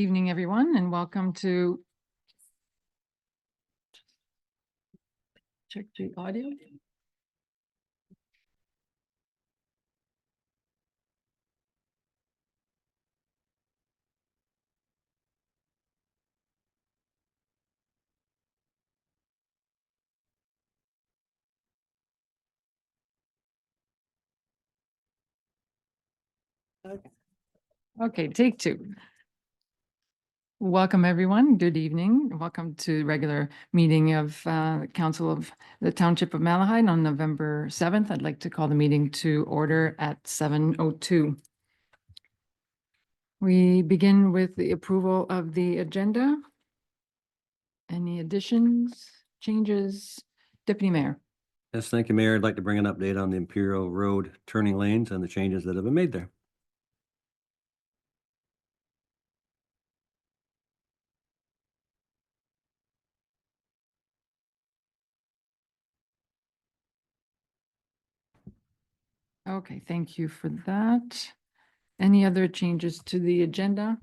Evening, everyone, and welcome to check the audio. Okay, take two. Welcome, everyone. Good evening. Welcome to regular meeting of Council of the Township of Malahide on November 7th. I'd like to call the meeting to order at 7:02. We begin with the approval of the agenda. Any additions, changes? Deputy Mayor. Yes, thank you, Mayor. I'd like to bring an update on the Imperial Road turning lanes and the changes that have been made there. Okay, thank you for that. Any other changes to the agenda?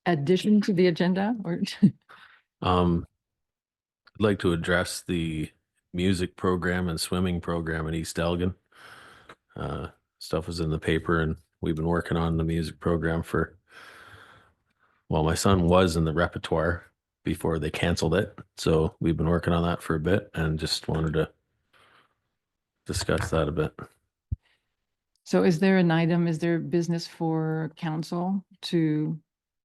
Addition to the agenda or? I'd like to address the music program and swimming program in East Elgin. Stuff was in the paper and we've been working on the music program well, my son was in the repertoire before they canceled it. So we've been working on that for a bit and just wanted to discuss that a bit. So is there an item, is there business for council to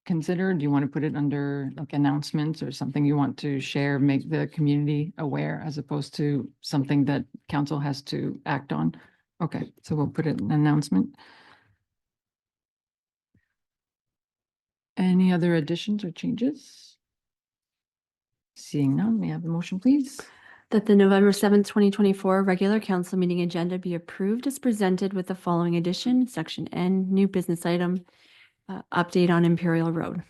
consider? Do you want to put it under like announcements or something you want to share, make the community aware as opposed to something that council has to act on? Okay, so we'll put it in announcement. Any other additions or changes? Seeing none, may I have a motion, please? That the November 7th, 2024 regular council meeting agenda be approved as presented with the following addition, section N, new business item, update on Imperial Road.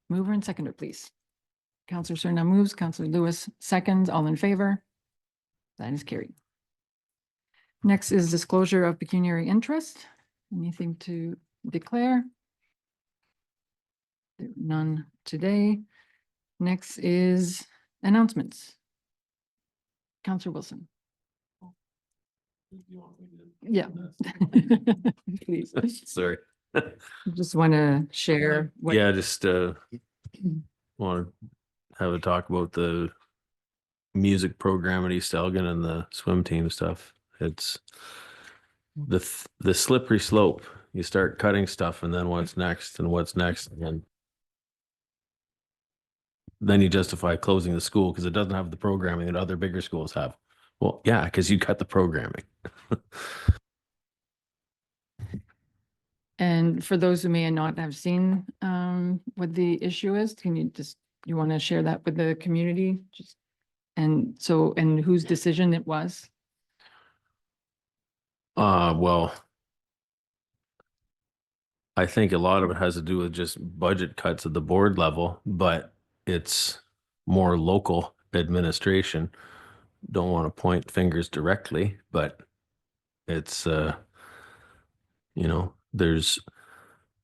Mover and seconder, please. Councillor Serna moves, Councillor Lewis seconds, all in favor? That is carried. Next is disclosure of pecuniary interest. Anything to declare? None today. Next is announcements. Councillor Wilson. Yeah. Please. Sorry. Just want to share. what- Yeah, just want to have a talk about the music program at East Elgin and the swim team stuff. It's the slippery slope. You start cutting stuff and then what's next and what's next, and then you justify closing the school because it doesn't have the programming that other bigger schools have. Well, yeah, because you cut the programming. And for those who may not have seen what the issue is, you want to share that with the community? And whose decision it was? Well, I think a lot of it has to do with just budget cuts at the board level, but it's more local administration. Don't want to point fingers directly, but it's, there's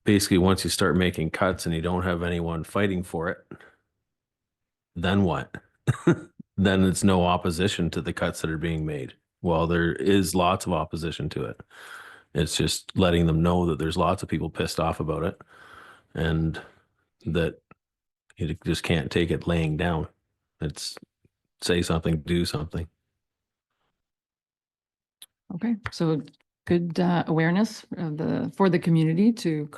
basically once you start making cuts and you don't have anyone fighting for it, then what? Then it's no opposition to the cuts that are being made. Well, there is lots of opposition to it. It's just letting them know that there's lots of people pissed off about it and that you just can't take it laying down. It's say something, do something. Okay, so good awareness of for the community to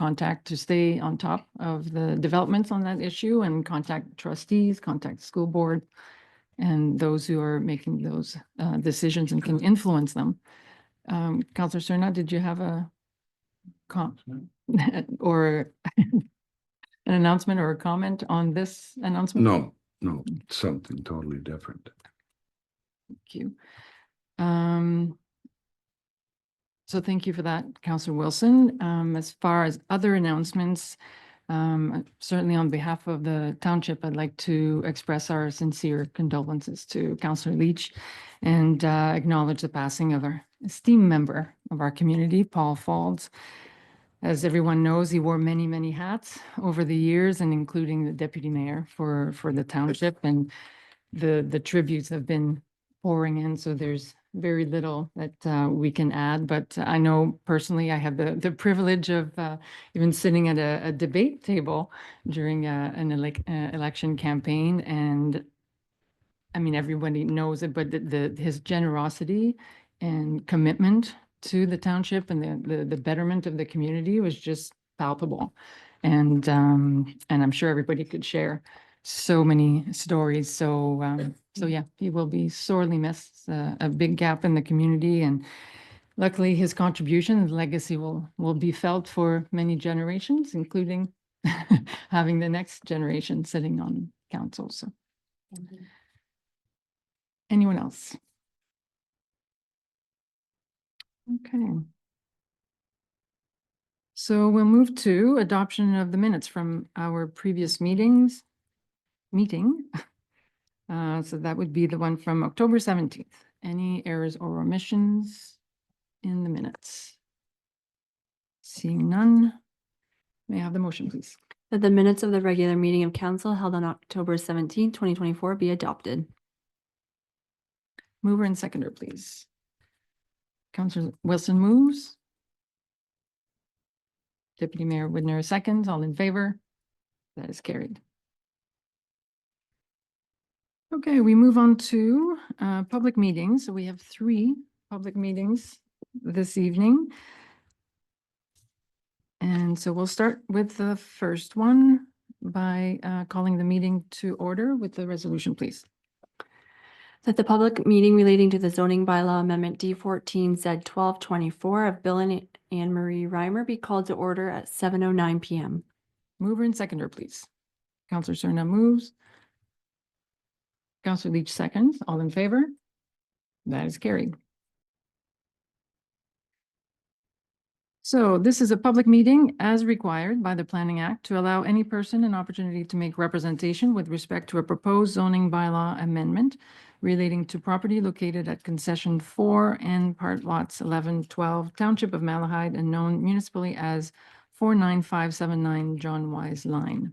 stay on top of the developments on that issue and contact trustees, contact school board, and those who are making those decisions and can influence them. Councillor Serna, did you have a or an announcement or a comment on this announcement? No, something totally different. Thank you. So thank you for that, Councillor Wilson. As far as other announcements, certainly on behalf of the township, I'd like to express our sincere condolences to Councillor Leach and acknowledge the passing of our esteemed member of our community, Paul Faulds. As everyone knows, he wore many, many hats over the years, and including the deputy mayor for the township. And the tributes have been pouring in, so there's very little that we can add. But I know personally, I have the privilege of even sitting at a debate table during an election campaign. And I mean, everybody knows it, but his generosity and commitment to the township and the betterment of the community was just palpable. And I'm sure everybody could share so many stories. So yeah, he will be sorely missed, a big gap in the community. And luckily his contribution and legacy will be felt for many generations, including having the next generation sitting on council. So anyone else? Okay. So we'll move to adoption of the minutes from our previous meeting. So that would be the one from October 17th. Any errors or omissions in the minutes? Seeing none, may I have the motion, please? That the minutes of the regular meeting of council held on October 17, 2024 be adopted. Mover and seconder, please. Councillor Wilson moves. Deputy Mayor Widner seconds. All in favor? That is carried. Okay, we move on to public meetings. So we have 3 public meetings this evening. And so we'll start with the first one by calling the meeting to order with the resolution, please. That the public meeting relating to the zoning bylaw amendment D14 Z1224 of Bill and Anne Marie Reimer be called to order at 7:09 PM. Mover and seconder, please. Councillor Serna moves. Councillor Leach seconds. All in favor? That is carried. So this is a public meeting as required by the Planning Act to allow any person an opportunity to make representation with respect to a proposed zoning bylaw amendment relating to property located at concession 4 and part lots 11, 12, Township of Malahide, and known municipally as 49579 John Wise Line.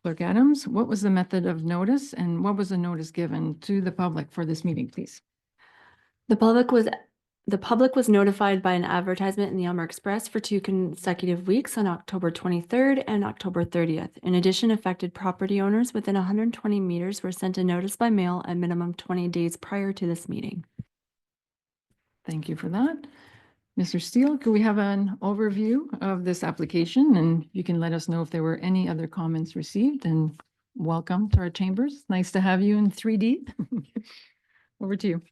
Clerk Adams, what was the method of notice and what was the notice given to the public for this meeting, please? The public was notified by an advertisement in the Elmer Express for 2 consecutive weeks on October 23rd and October 30th. In addition, affected property owners within 120 meters were sent a notice by mail a minimum 20 days prior to this meeting. Thank you for that. Mr. Steele, could we have an overview of this application? And you can let us know if there were any other comments received, and welcome to our chambers. Nice to have you in 3D. Over to you.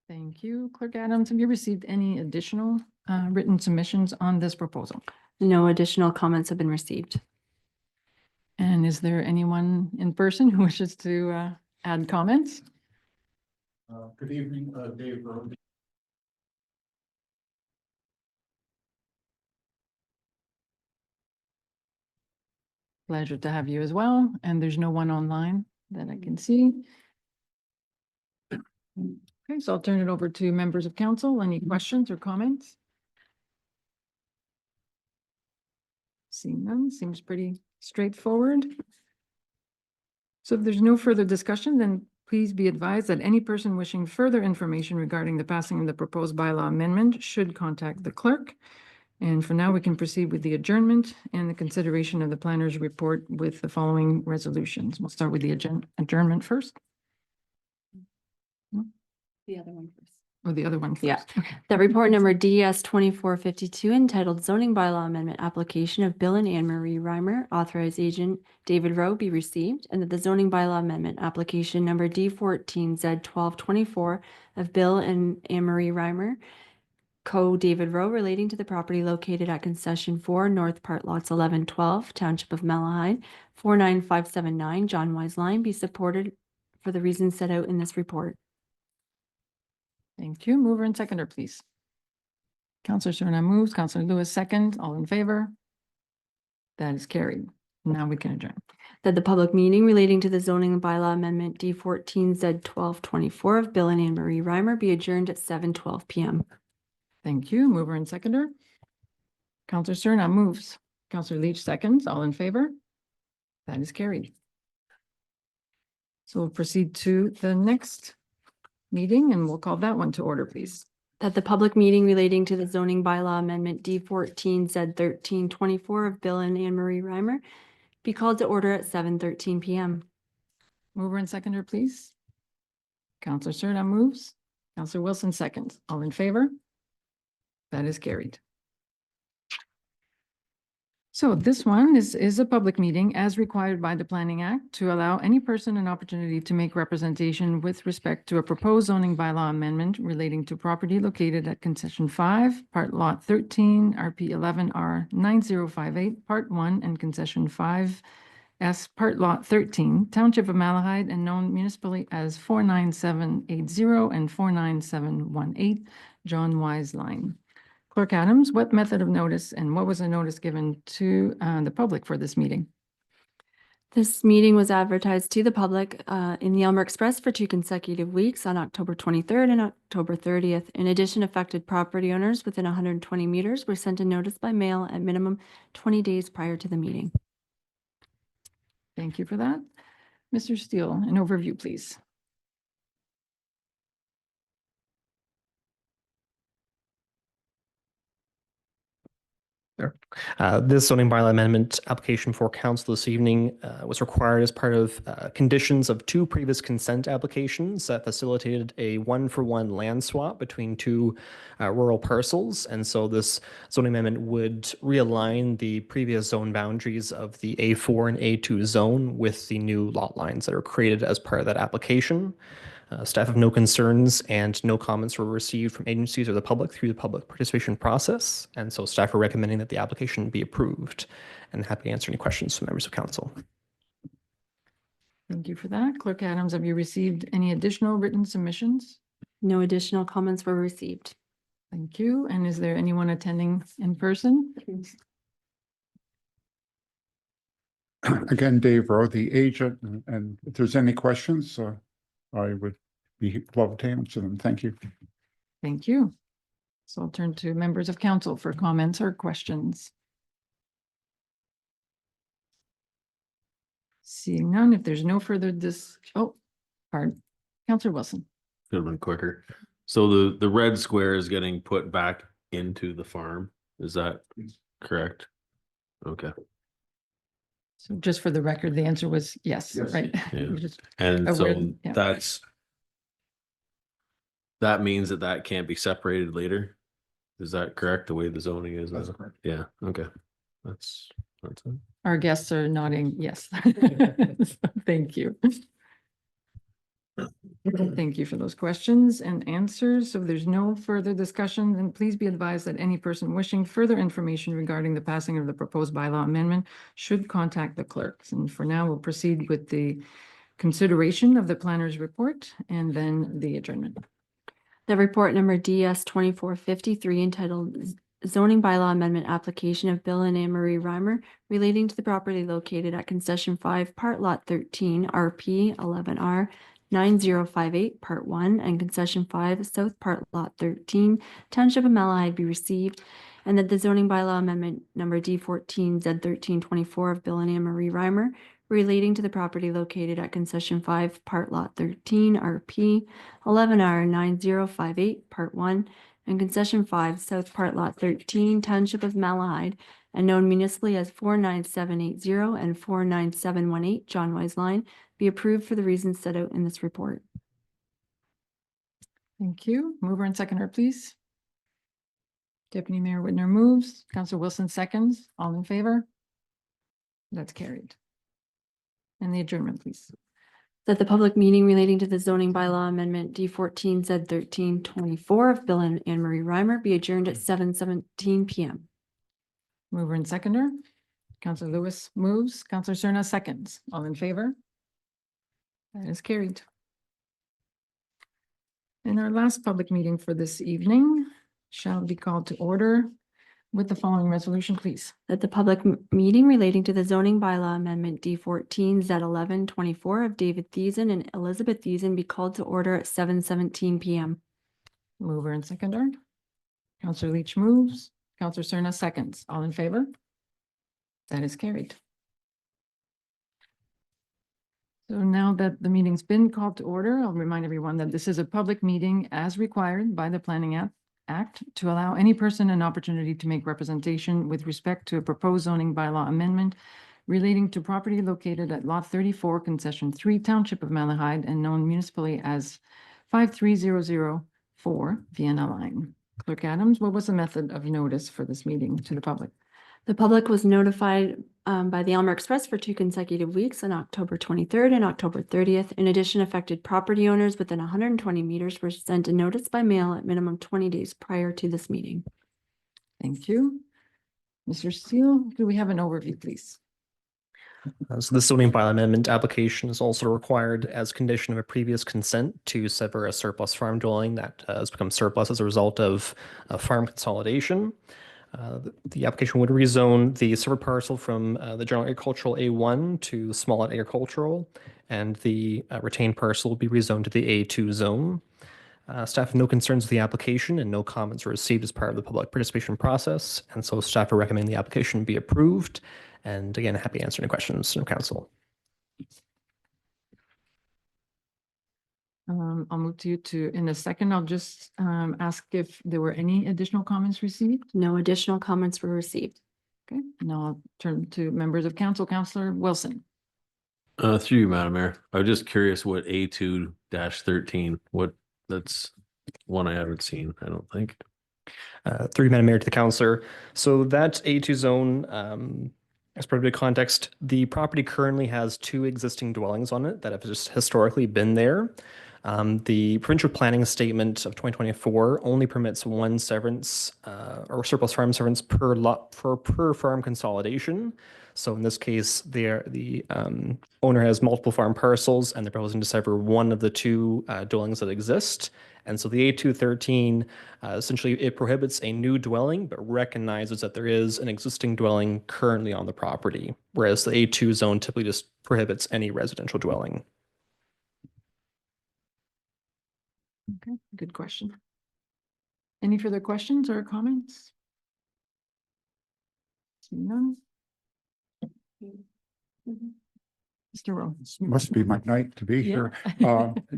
Thank you. Clerk Adams, have you received any additional written submissions on this proposal? No additional comments have been received. And is there anyone in person who wishes to add comments? Good evening, Dave Rode. Pleasure to have you as well. And there's no one online that I can see. Okay, so I'll turn it over to members of council. Any questions or comments? Seeing none, seems pretty straightforward. So if there's no further discussion, then please be advised that any person wishing further information regarding the passing of the proposed bylaw amendment should contact the clerk. And for now, we can proceed with the adjournment and the consideration of the planner's report with the following resolutions. We'll start with the adjournment first. The other one first. or the other one first? Yeah. Okay. That report number DS 2452 entitled Zoning Bylaw Amendment Application of Bill and Anne Marie Reimer, authorized agent David Rowe, be received, and that the zoning bylaw amendment application number D14Z1224 of Bill and Anne Marie Reimer, Co. David Rowe, relating to the property located at Concession 4, North Part Lots 11-12, Township of Malahide, 49579 John Wise Line, be supported for the reasons set out in this report. Thank you. Mover and seconder, please. Counselor Serna moves, Counselor Lewis second, all in favor? That is carried. Now we can adjourn. That the public meeting relating to the zoning bylaw amendment D14Z1224 of Bill and Anne Marie Reimer be adjourned at 7:12 PM. Thank you. Mover and seconder. Counselor Serna moves, Counselor Leach seconds, all in favor? That is carried. So we'll proceed to the next meeting and we'll call that one to order, please. That the public meeting relating to the zoning bylaw amendment D14Z1324 of Bill and Anne Marie Reimer be called to order at 7:13 PM. Mover and seconder, please. Counselor Serna moves, Counselor Wilson seconds, all in favor? That is carried. So this one is a public meeting as required by the Planning Act to allow any person an opportunity to make representation with respect to a proposed zoning bylaw amendment relating to property located at Concession 5, Part Lot 13, RP 11R 9058, Part 1, and Concession 5S, Part Lot 13, Township of Malahide, and known municipally as 49780 and 49718, John Wise Line. Clerk Adams, what method of notice and what was the notice given to the public for this meeting? This meeting was advertised to the public in the Elmer Express for 2 consecutive weeks on October 23rd and October 30th. In addition, affected property owners within 120 meters were sent a notice by mail at minimum 20 days prior to the meeting. Thank you for that. Mr. Steele, an overview, please. This zoning bylaw amendment application for council this evening was required as part of conditions of 2 previous consent applications that facilitated a 1-for-1 land swap between 2 rural parcels. And so this zoning amendment would realign the previous zone boundaries of the A4 and A2 zone with the new lot lines that are created as part of that application. Staff have no concerns and no comments were received from agencies or the public through the public participation process. And so staff are recommending that the application be approved, and happy to answer any questions from members of council. Thank you for that. Clerk Adams, have you received any additional written submissions? No additional comments were received. Thank you. And is there anyone attending in person? Again, Dave Rowe, the agent, and if there's any questions, I would be glad to answer them. Thank you. Thank you. So I'll turn to members of council for comments or questions. Seeing none, if there's no further pardon, Councillor Wilson. Could have been quicker. So the red square is getting put back into the farm. Is that correct? Okay. So just for the record, the answer was yes, Yes. right? Yeah. You're just- And so yeah. that means that can't be separated later. Is that correct? The way the zoning is? That's correct. Yeah, okay. That's it. Our guests are nodding yes. Thank you. Thank you for those questions and answers. So if there's no further discussion, then please be advised that any person wishing further information regarding the passing of the proposed bylaw amendment should contact the clerks. And for now, we'll proceed with the consideration of the planner's report and then the adjournment. The report number DS 2453 entitled Zoning Bylaw Amendment Application of Bill and Anne Marie Reimer relating to the property located at Concession 5, Part Lot 13, RP 11R 9058, Part 1, and Concession 5, South Part Lot 13, Township of Malahide be received, and that the zoning bylaw amendment number D14Z1324 of Bill and Anne Marie Reimer relating to the property located at Concession 5, Part Lot 13, RP 11R 9058, Part 1, and Concession 5, South Part Lot 13, Township of Malahide, and known municipally as 49780 and 49718 John Wise Line, be approved for the reasons set out in this report. Thank you. Mover and seconder, please. Deputy Mayor Whitner moves. Councillor Wilson seconds. All in favor? That's carried. And the adjournment, please. That the public meeting relating to the zoning bylaw amendment D14 Z 1324 of Bill and Anne Marie Reimer be adjourned at 7:17 PM. Mover and seconder. Councillor Lewis moves. Councillor Cerna seconds. All in favor? That is carried. And our last public meeting for this evening shall be called to order with the following resolution, please. That the public meeting relating to the zoning bylaw amendment D14 Z 1124 of David Thiessen and Elizabeth Thiessen be called to order at 7:17 PM. Mover and seconder. Councillor Leach moves. Councillor Cerna seconds. All in favor? That is carried. So now that the meeting's been called to order, I'll remind everyone that this is a public meeting as required by the Planning Act to allow any person an opportunity to make representation with respect to a proposed zoning bylaw amendment relating to property located at Lot 34, Concession 3, Township of Malahide, and known municipally as 53004 Vienna Line. Clerk Adams, what was the method of notice for this meeting to the public? The public was notified by the Aylmer Express for 2 consecutive weeks on October 23rd and October 30th. In addition, affected property owners within 120 meters were sent a notice by mail at minimum 20 days prior to this meeting. Thank you. Mr. Steele, do we have an overview, please? So the zoning bylaw amendment application is also required as condition of a previous consent to sever a surplus farm dwelling that has become surplus as a result of farm consolidation. The application would rezone the severed parcel from the general agricultural A1 to small lot agricultural, and the retained parcel would be rezoned to the A2 zone. Staff have no concerns with the application and no comments were received as part of the public participation process, and so staff will recommend the application be approved. And again, happy to answer any questions from council. I'll move to you in a second. I'll just ask if there were any additional comments received. No additional comments were received. Okay, now I'll turn to members of council. Councillor Wilson. Through you, Madam Mayor. I was just curious what A2-13, that's one I haven't seen, I don't think. Through you, Madam Mayor, to the councillor. So that A2 zone, as part of the context, the property currently has 2 existing dwellings on it that have just historically been there. The provincial planning statement of 2024 only permits 1 severance or surplus farm severance per lot per farm consolidation. So in this case, the owner has multiple farm parcels and they're proposing to sever one of the 2 dwellings that exist. And so the A213 essentially it prohibits a new dwelling, but recognizes that there is an existing dwelling currently on the property, whereas the A2 zone typically just prohibits any residential dwelling. Okay, good question. Any further questions or comments? Seeing none. Mr. Rowe. Must be my night to be here.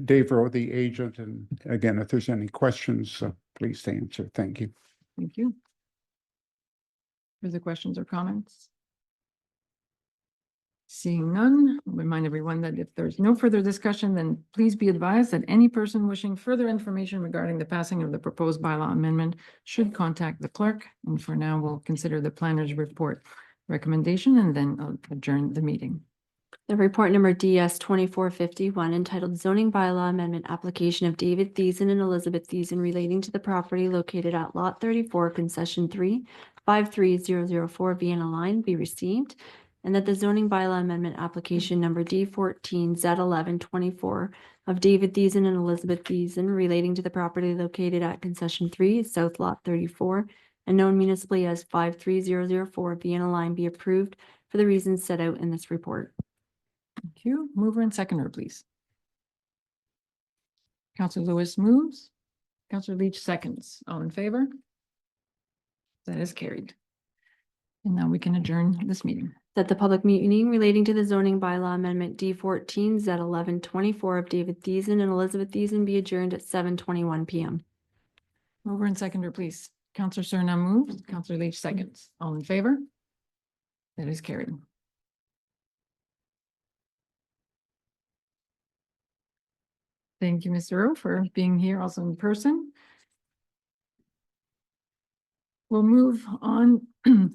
Dave Rowe, the agent, and again, if there's any questions, please answer. Thank you. Thank you. Further questions or comments? Seeing none, I'll remind everyone that if there's no further discussion, then please be advised that any person wishing further information regarding the passing of the proposed bylaw amendment should contact the clerk. And for now, we'll consider the planner's report recommendation and then I'll adjourn the meeting. The report number DS 2451 entitled Zoning Bylaw Amendment Application of David Thiessen and Elizabeth Thiessen relating to the property located at Lot 34, Concession 3, 53004 Vienna Line be received, and that the zoning bylaw amendment application number D14 Z 1124 of David Thiessen and Elizabeth Thiessen relating to the property located at Concession 3, South Lot 34, and known municipally as 53004 Vienna Line be approved for the reasons set out in this report. Thank you. Mover and seconder, please. Councillor Lewis moves. Councillor Leach seconds. All in favor? That is carried. And now we can adjourn this meeting. That the public meeting relating to the zoning bylaw amendment D14 Z 1124 of David Thiessen and Elizabeth Thiessen be adjourned at 7:21 PM. Mover and seconder, please. Councillor Cerna moves. Councillor Leach seconds. All in favor? That is carried. Thank you, Mr. Rowe, for being here also in person. We'll move on.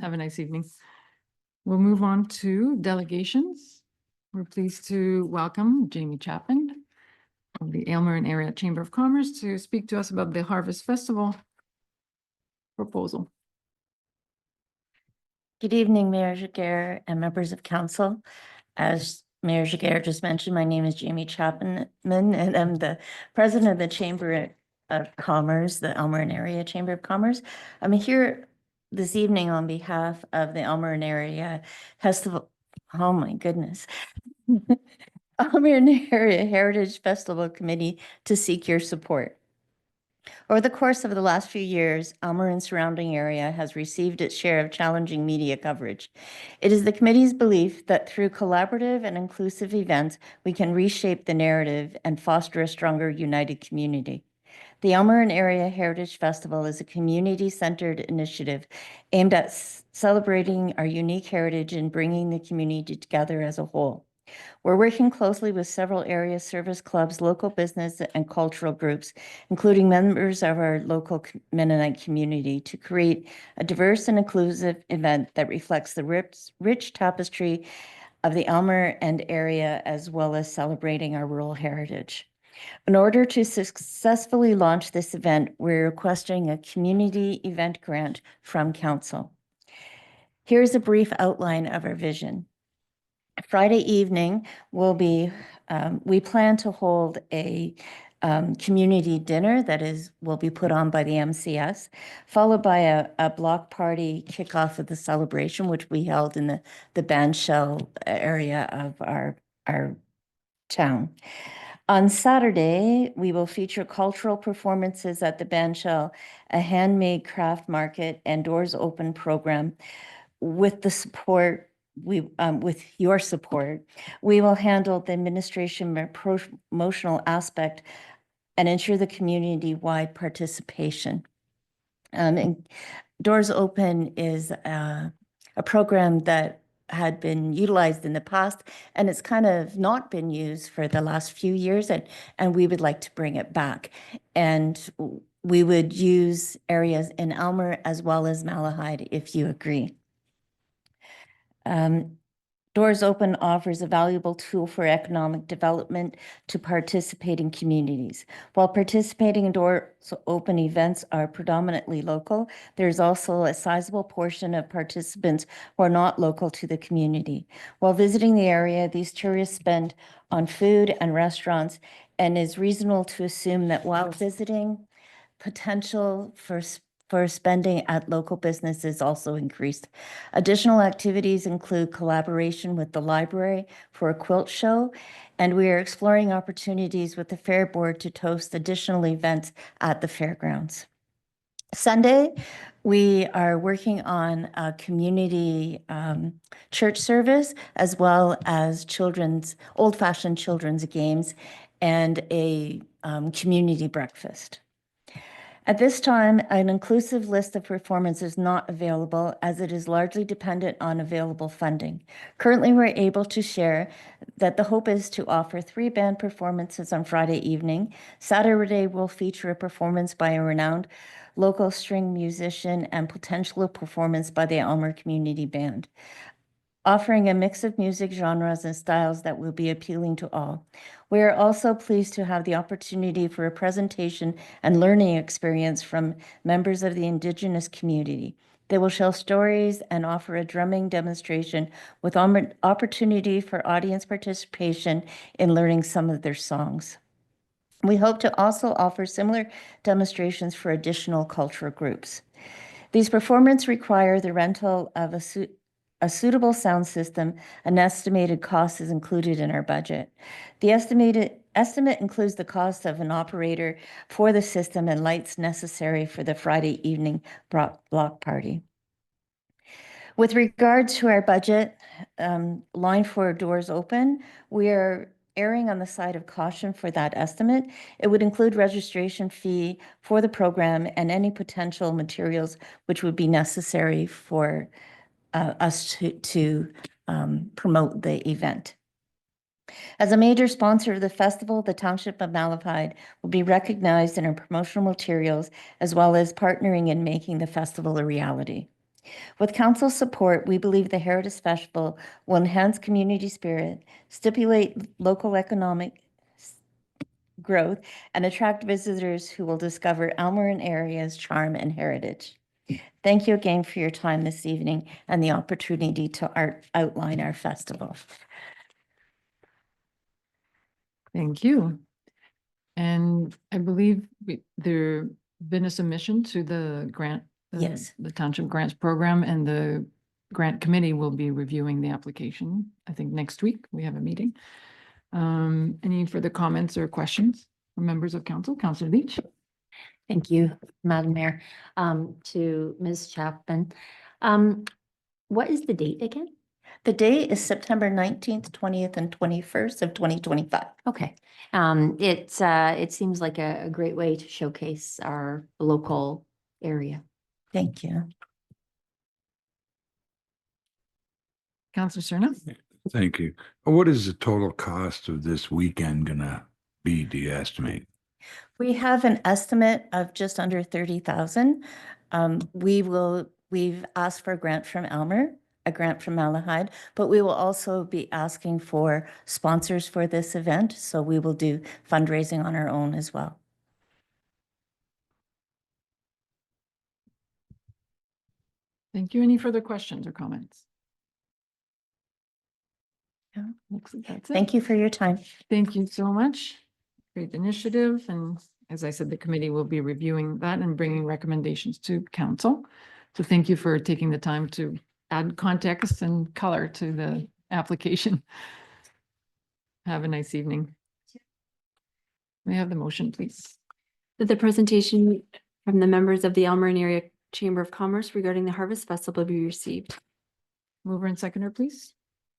Have a nice evening. We'll move on to delegations. We're pleased to welcome Jamie Chapman of the Aylmer and Area Chamber of Commerce to speak to us about the Harvest Festival proposal. Good evening, Mayor Giguere and members of council. As Mayor Giguere just mentioned, my name is Jamie Chapman, and I'm the president of the Chamber of Commerce, the Aylmer and Area Chamber of Commerce. I'm here this evening on behalf of the Aylmer and Area Festival. Oh my goodness. Aylmer and Area Heritage Festival Committee to seek your support. Over the course of the last few years, Aylmer and surrounding area has received its share of challenging media coverage. It is the committee's belief that through collaborative and inclusive events, we can reshape the narrative and foster a stronger, united community. The Aylmer and Area Heritage Festival is a community-centered initiative aimed at celebrating our unique heritage and bringing the community together as a whole. We're working closely with several area service clubs, local business, and cultural groups, including members of our local Mennonite community, to create a diverse and inclusive event that reflects the rich tapestry of the Aylmer and area, as well as celebrating our rural heritage. In order to successfully launch this event, we're requesting a community event grant from council. Here's a brief outline of our vision. Friday evening will be, we plan to hold a community dinner that will be put on by the MCS, followed by a block party kickoff of the celebration, which we held in the bandshell area of our town. On Saturday, we will feature cultural performances at the bandshell, a handmade craft market, and doors open program. With the support, with your support, we will handle the administration and promotional aspect and ensure the community-wide participation. And Doors Open is a program that had been utilized in the past, and it's kind of not been used for the last few years, and we would like to bring it back. And we would use areas in Aylmer as well as Malahide, if you agree. Doors Open offers a valuable tool for economic development to participating communities. While participating in Doors Open events are predominantly local, there's also a sizable portion of participants who are not local to the community. While visiting the area, these tourists spend on food and restaurants, and it's reasonable to assume that while visiting, potential for spending at local businesses also increased. Additional activities include collaboration with the library for a quilt show, and we are exploring opportunities with the Fair Board to host additional events at the fairgrounds. Sunday, we are working on a community church service, as well as old-fashioned children's games, and a community breakfast. At this time, an inclusive list of performances is not available, as it is largely dependent on available funding. Currently, we're able to share that the hope is to offer 3 band performances on Friday evening. Saturday will feature a performance by a renowned local string musician and potential performance by the Aylmer Community Band, offering a mix of music genres and styles that will be appealing to all. We are also pleased to have the opportunity for a presentation and learning experience from members of the Indigenous community. They will share stories and offer a drumming demonstration with opportunity for audience participation in learning some of their songs. We hope to also offer similar demonstrations for additional cultural groups. These performances require the rental of a suitable sound system. An estimated cost is included in our budget. The estimate includes the cost of an operator for the system and lights necessary for the Friday evening block party. With regard to our budget line for Doors Open, we are erring on the side of caution for that estimate. It would include registration fee for the program and any potential materials which would be necessary for us to promote the event. As a major sponsor of the festival, the Township of Malahide will be recognized in our promotional materials as well as partnering in making the festival a reality. With council support, we believe the Heritage Festival will enhance community spirit, stimulate local economic growth, and attract visitors who will discover Elmer area's charm and heritage. Thank you again for your time this evening and the opportunity to outline our festival. Thank you. And I believe there been a submission to the grant. Yes. The Township Grants Program, and the grant committee will be reviewing the application. I think next week we have a meeting. Any further comments or questions from members of council? Councillor Leach? Thank you, Madam Mayor. To Ms. Chapman. What is the date again? The date is September 19th, 20th, and 21st of 2025. Okay. It seems like a great way to showcase our local area. Thank you. Councillor Cerna? Thank you. What is the total cost of this weekend gonna be, do you estimate? We have an estimate of just under 30,000. We've asked for a grant from Elmer, a grant from Malahide, but we will also be asking for sponsors for this event. So we will do fundraising on our own as well. Thank you. Any further questions or comments? Yeah. Looks like that's it. Thank you for your time. Thank you so much. Great initiative. And as I said, the committee will be reviewing that and bringing recommendations to council. So thank you for taking the time to add context and color to the application. Have a nice evening. May I have the motion, please? That the presentation from the members of the Elmer Area Chamber of Commerce regarding the Harvest Festival be received. Mover and seconder, please.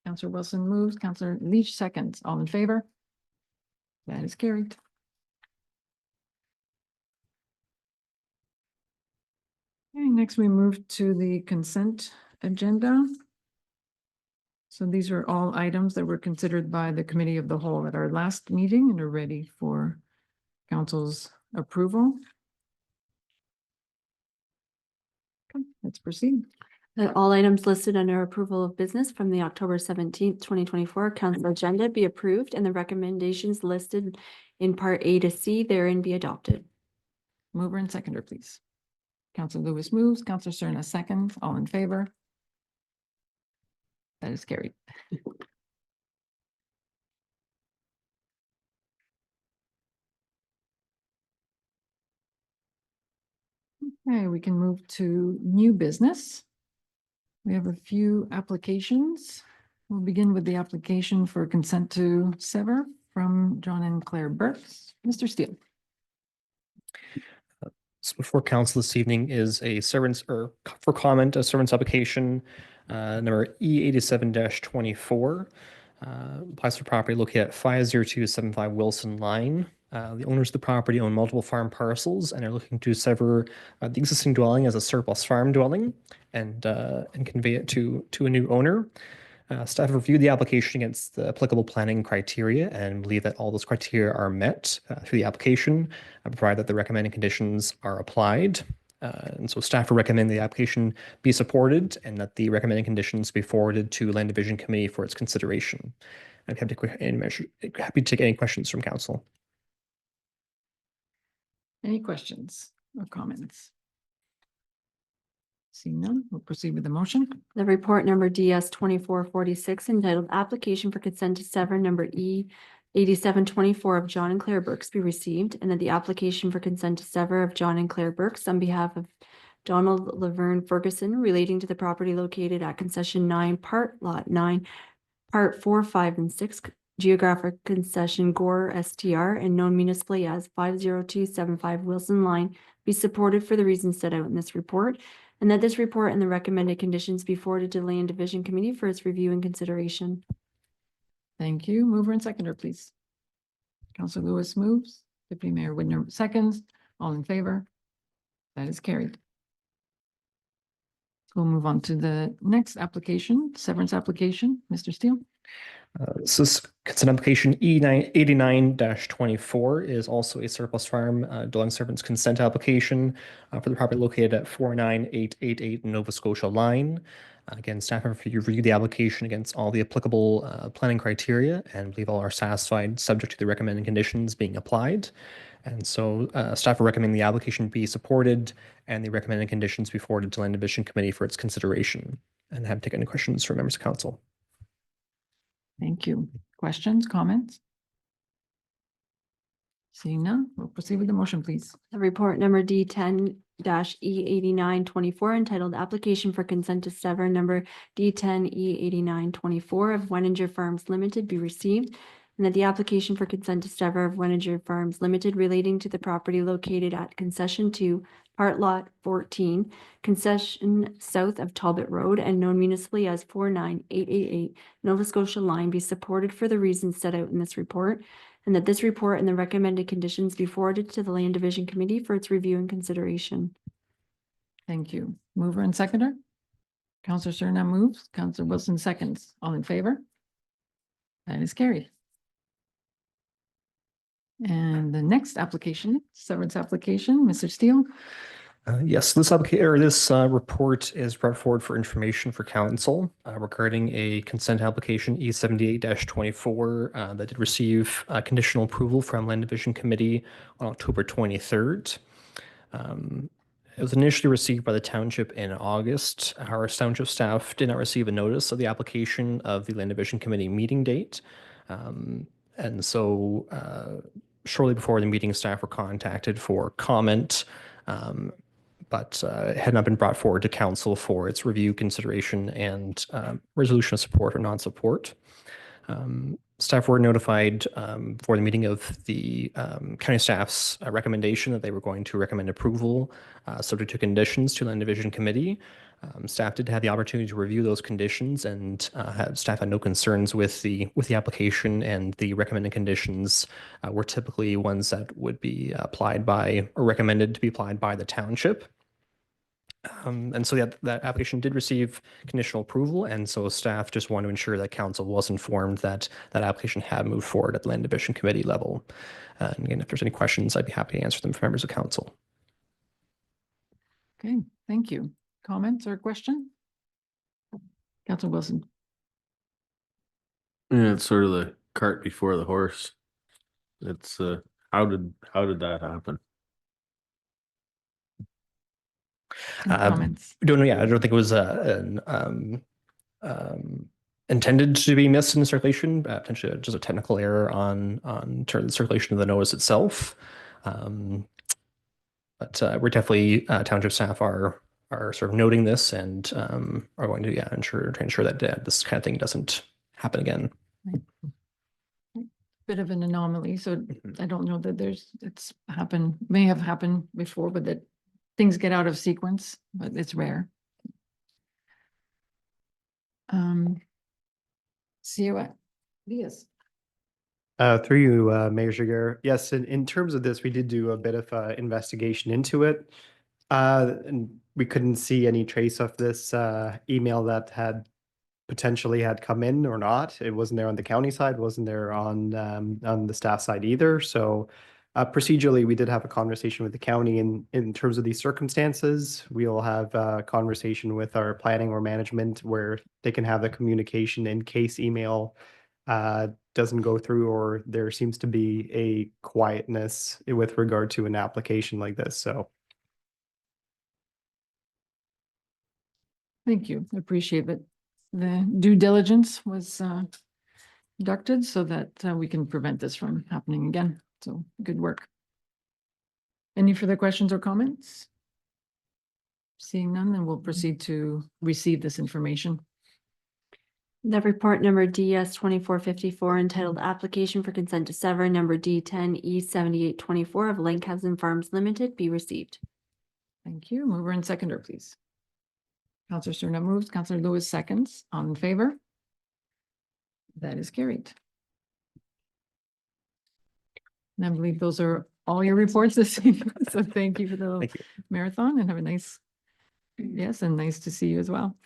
Councillor Wilson moves, Councillor Leach seconds. All in favor? That is carried. Okay, next we move to the consent agenda. So these are all items that were considered by the Committee of the Whole at our last meeting and are ready for council's approval. Okay, let's proceed. That all items listed under approval of business from the October 17th, 2024 council agenda be approved and the recommendations listed in Part A to C therein be adopted. Mover and seconder, please. Councillor Lewis moves, Councillor Cerna seconds. All in favor? That is carried. Okay, we can move to new business. We have a few applications. We'll begin with the application for consent to sever from John and Claire Burks. Mr. Steele. So before council this evening is a servants or for comment, a servants application number E87-24. Applies for property located at 50275 Wilson Line. The owners of the property own multiple farm parcels and are looking to sever the existing dwelling as a surplus farm dwelling and convey it to a new owner. Staff reviewed the application against the applicable planning criteria and believe that all those criteria are met through the application, provided that the recommended conditions are applied. And so staff are recommending the application be supported and that the recommended conditions be forwarded to Land Division Committee for its consideration. I'm happy to take any questions from council. Any questions or comments? Seeing none, we'll proceed with the motion. The report number DS 2446 entitled Application for Consent to Sever number E87-24 of John and Claire Burks be received, and that the application for consent to sever of John and Claire Burks on behalf of Donald Laverne Ferguson relating to the property located at concession 9, part lot 9, part 4, 5, and 6, geographic concession Gore STR and known municipally as 50275 Wilson Line be supported for the reasons set out in this report, and that this report and the recommended conditions be forwarded to the Land Division Committee for its review and consideration. Thank you. Mover and seconder, please. Councillor Lewis moves. Deputy Mayor Widner seconds. All in favor? That is carried. We'll move on to the next application, severance application. Mr. Steele. So this consent application E89-24 is also a surplus farm dwelling servants consent application for the property located at 49888 Nova Scotia Line. Again, staff have reviewed the application against all the applicable planning criteria and believe all are satisfied, subject to the recommended conditions being applied. And so staff are recommending the application be supported and the recommended conditions be forwarded to Land Division Committee for its consideration. And have taken any questions from members of council. Thank you. Questions, comments? Seeing none, we'll proceed with the motion, please. The report number D10-E8924 entitled Application for Consent to Sever number D10-E8924 of Weninger Farms Limited be received, and that the application for consent to sever of Weninger Farms Limited relating to the property located at Concession 2, Part Lot 14, concession south of Talbot Road and known municipally as 49888 Nova Scotia Line be supported for the reasons set out in this report, and that this report and the recommended conditions be forwarded to the Land Division Committee for its review and consideration. Thank you. Mover and seconder? Counselor Surna moves, Counselor Wilson seconds. All in favor? That is carried. And the next application, severance application, Mr. Steele. Yes, this report is brought forward for information for council regarding a consent application E78-24 that did receive conditional approval from Land Division Committee on October 23rd. It was initially received by the township in August. Our township staff did not receive a notice of the application of the Land Division Committee meeting date. And so shortly before the meeting, staff were contacted for comment, but it had not been brought forward to council for its review, consideration, and resolution of support or non-support. Staff were notified for the meeting of the county staff's recommendation that they were going to recommend approval subject to conditions to Land Division Committee. Staff did have the opportunity to review those conditions, and staff had no concerns with the application, and the recommended conditions were typically ones that would be applied by or recommended to be applied by the township. And so that application did receive conditional approval, and so staff just wanted to ensure that council was informed that that application had moved forward at the Land Division Committee level. And again, if there's any questions, I'd be happy to answer them for members of council. Okay, thank you. Comments or question? Counselor Wilson. Yeah, it's sort of the cart before the horse. It's how did that happen? Any comments? I don't think it was intended to be missed in circulation, potentially just a technical error on the circulation of the notice itself. But we're definitely township staff are sort of noting this and are going to ensure that this kind of thing doesn't happen again. Right. Bit of an anomaly, so I don't know that it's may have happened before, but that things get out of sequence, but it's rare. COA, yes. Through you, Mayor Jiguer. Yes, in terms of this, we did do a bit of investigation into it. And we couldn't see any trace of this email that had potentially had come in or not. It wasn't there on the county side, wasn't there on the staff side either. So procedurally, we did have a conversation with the county in terms of these circumstances. We'll have a conversation with our planning or management where they can have the communication in case email doesn't go through or there seems to be a quietness with regard to an application like this. So. Thank you. I appreciate that the due diligence was conducted so that we can prevent this from happening again. So good work. Any further questions or comments? Seeing none, then we'll proceed to receive this information. The report number DS-2454 entitled Application for Consent to Sever number D10-E7824 of Lankhausen Farms Limited be received. Thank you. Mover and seconder, please. Counselor Surna moves, Counselor Lewis seconds. All in favor? That is carried. And I believe those are all your reports this evening. So thank you for the marathon and have a nice, yes, and nice to see you as well.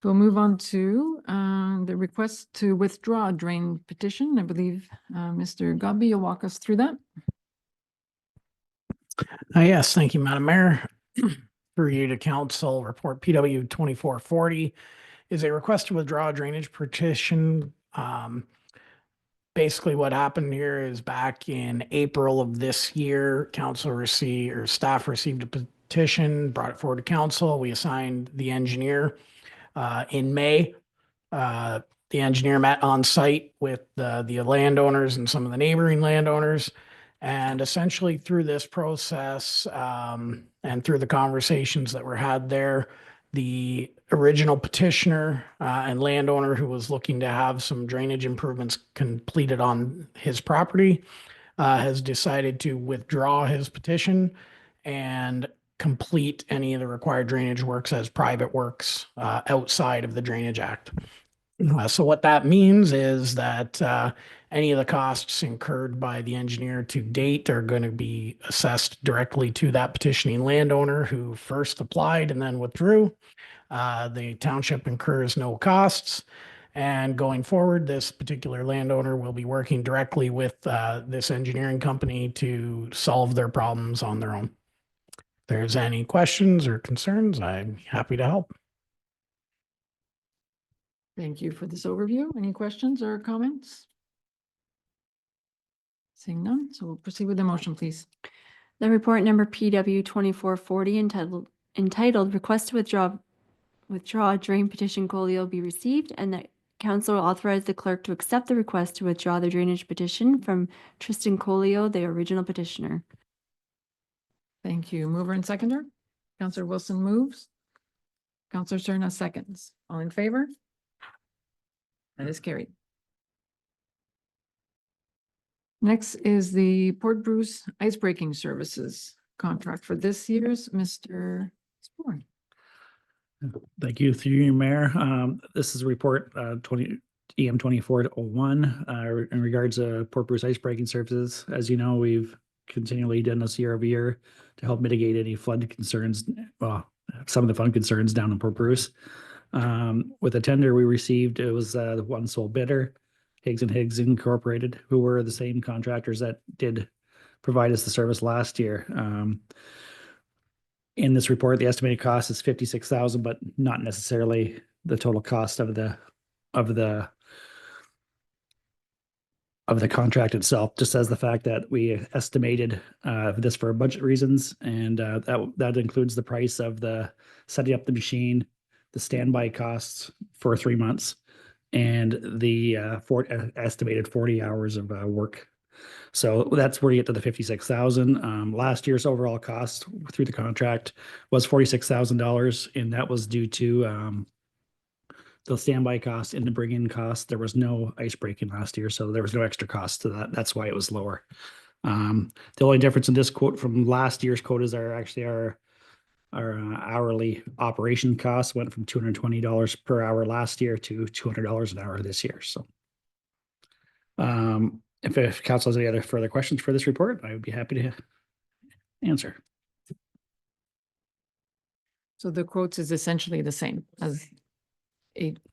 We'll move on to the request to withdraw a drain petition. I believe Mr. Gobby, you'll walk us through that. Yes, thank you, Madam Mayor. Through you to council, report PW 2440 is a request to withdraw a drainage petition. Basically what happened here is back in April of this year, council received, or staff received a petition, brought it forward to council. We assigned the engineer in May. The engineer met on site with the landowners and some of the neighboring landowners. And essentially through this process and through the conversations that were had there, the original petitioner and landowner who was looking to have some drainage improvements completed on his property has decided to withdraw his petition and complete any of the required drainage works as private works outside of the Drainage Act. So what that means is that any of the costs incurred by the engineer to date are going to be assessed directly to that petitioning landowner who first applied and then withdrew. The township incurs no costs. And going forward, this particular landowner will be working directly with this engineering company to solve their problems on their own. If there's any questions or concerns, I'm happy to help. Thank you for this overview. Any questions or comments? Seeing none, so we'll proceed with the motion, please. The report number PW 2440 entitled Request to Withdraw Drain Petition Colio be received, and that council will authorize the clerk to accept the request to withdraw the drainage petition from Tristan Colio, the original petitioner. Thank you. Mover and seconder. Councillor Wilson moves. Councillor Serna seconds. All in favor? That is carried. Next is the Port Bruce Icebreaking Services contract for this year's Mr. Sporn. Thank you, through you, Mayor. This is a report EM 2401 in regards to Port Bruce Icebreaking Services. As you know, we've continually done this year over year to help mitigate any flood concerns, well, some of the flood concerns down in Port Bruce. With the tender we received, it was the one sole bidder, Higgs and Higgs Incorporated, who were the same contractors that did provide us the service last year. In this report, the estimated cost is $56,000, but not necessarily the total cost of the contract itself. Just as the fact that we estimated this for budget reasons, and that includes the price of the setting up the machine, the standby costs for 3 months, and the estimated 40 hours of work. So that's where you get to the 56,000. Last year's overall cost through the contract was $46,000, and that was due to the standby cost and the bring-in cost. There was no ice breaking last year, so there was no extra cost to that. That's why it was lower. The only difference in this quote from last year's quote is our hourly operation costs went from $220 per hour last year to $200 an hour this year. So if council has any other further questions for this report, I would be happy to answer. So the quotes is essentially the same as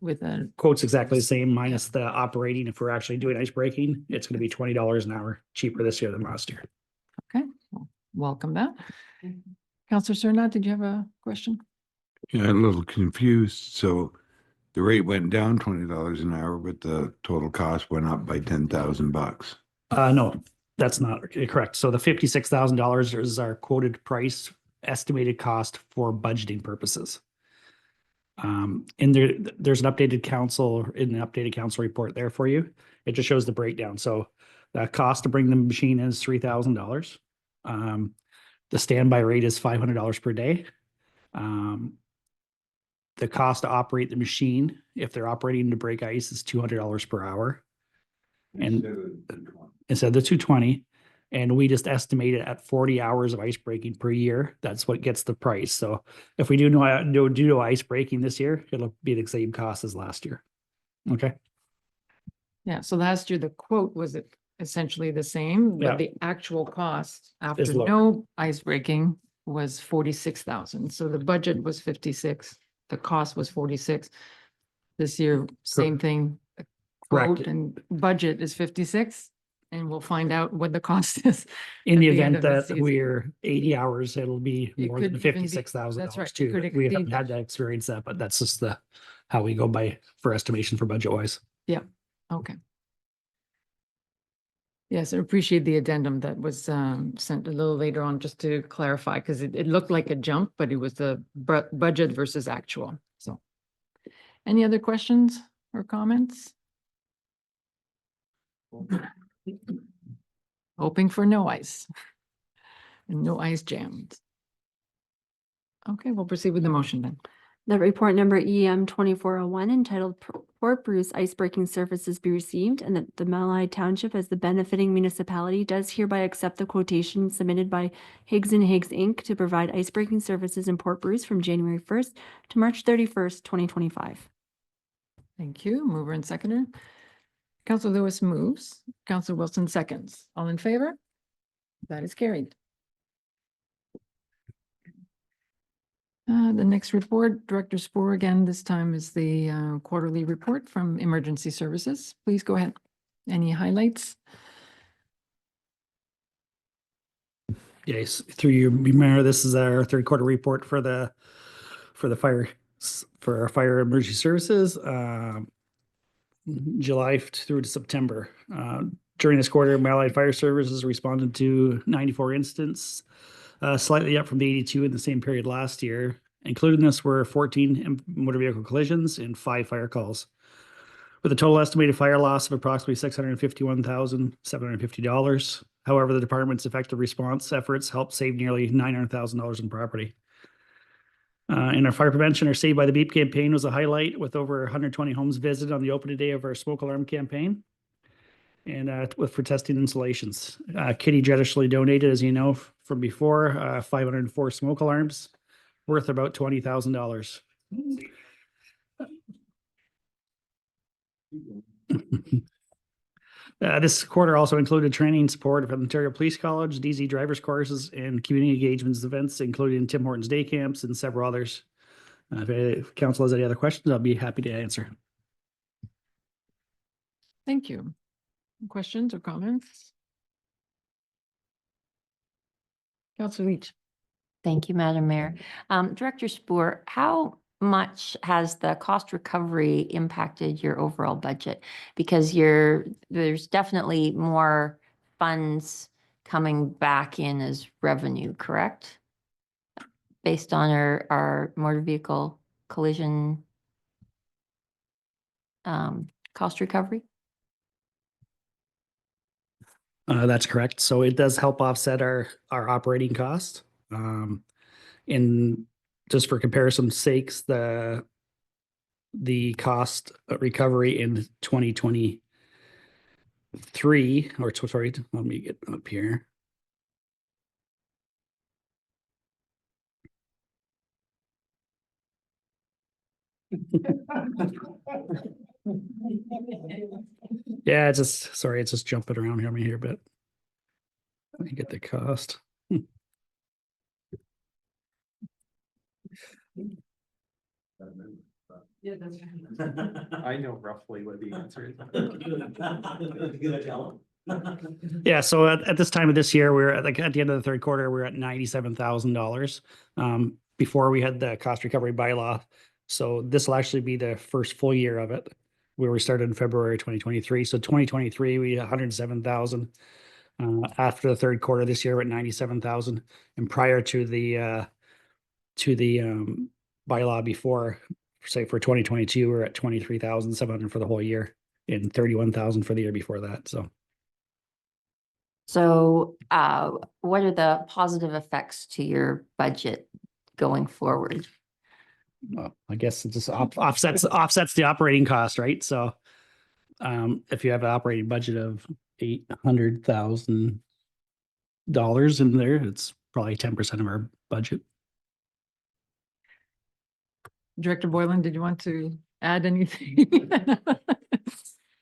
with a Quote's exactly the same minus the operating. If we're actually doing ice breaking, it's going to be $20 an hour cheaper this year than last year. okay. Well, welcome that. Councillor Serna, did you have a question? Yeah, a little confused. So the rate went down $20 an hour, but the total cost went up by $10,000. No, that's not correct. So the $56,000 is our quoted price, estimated cost for budgeting purposes. And there's an updated council report there for you. It just shows the breakdown. So the cost to bring the machine in is $3,000. The standby rate is $500 per day. The cost to operate the machine, if they're operating to break ice, is $200 per hour. And instead of the 220, and we just estimate it at 40 hours of ice breaking per year. That's what gets the price. So if we do no ice breaking this year, it'll be the same cost as last year. Okay. Yeah, so last year the quote was essentially the same, Yeah. but the actual cost after Is lower. no ice breaking was 46,000. So the budget was 56. the cost was 46. This year, same thing. Correct. Quote and budget is 56, and we'll find out what the cost is. In the at end event of the that season. we're 80 hours, it'll be It more could than even be- $56,000 that's right, it too. could We exceed haven't had to experience that, but that's just how we go by for estimation for budget wise. Okay. Yes, I appreciate the addendum that was sent a little later on, just to clarify, because it looked like a jump, but it was the budget versus actual. So, any other questions or comments? Hoping for no ice. And no ice jammed. Okay, we'll proceed with the motion then. That report number EM 2401 entitled Port Bruce Icebreaking Services be received, and that the Malahide Township as the benefiting municipality does hereby accept the quotation submitted by Higgs and Higgs Inc. to provide icebreaking services in Port Bruce from January 1st to March 31st, 2025. Thank you. Mover and seconder. Council Lewis moves. Council Wilson seconds. All in favor? That is carried. The next report, Director Spoor again, this time is the quarterly report from Emergency Services. Please go ahead. Any highlights? Yes, through you, Mayor, this is our third quarter report for our fire emergency services, July through to September. During this quarter, Malahide Fire Services responded to 94 incidents, slightly up from the 82 in the same period last year. Included in this were 14 motor vehicle collisions and 5 fire calls, with a total estimated fire loss of approximately $651,750. However, the department's effective response efforts helped save nearly $900,000 in property. And our fire prevention or Saved by the Beep campaign was a highlight, with over 120 homes visited on the opening day of our smoke alarm campaign, and for testing installations. Kitty generously donated, as you know from before, 504 smoke alarms worth about $20,000. This quarter also included training support from Ontario Police College, DZ drivers courses, and community engagements events, including Tim Hortons day camps and several others. If council has any other questions, I'll be happy to answer. Thank you. Questions or comments? Councilor Leach. Thank you, Madam Mayor. Director Spoor, how much has the cost recovery impacted your overall budget? Because there's definitely more funds coming back in as revenue, correct? Based on our motor vehicle collision cost recovery? That's correct. So it does help offset our operating cost. In just for comparison's sakes, the cost recovery in 2023, or sorry, let me get up here. Yeah, it's just jumping around here, but let me get the cost. I know roughly what the answer is. Yeah, so at this time of this year, we're at the end of the third quarter, we're at $97,000 before we had the cost recovery bylaw. So this will actually be the first full year of it, where we started in February 2023. So 2023, we had 107,000. After the third quarter this year, we're at 97,000, and prior to the bylaw before, say for 2022, we're at 23,700 for the whole year, and 31,000 for the year before that. So what are the positive effects to your budget going forward? Well, I guess it just offsets the operating cost, right? So if you have an operating budget of $800,000 in there, it's probably 10% of our budget. Director Boylan, did you want to add anything?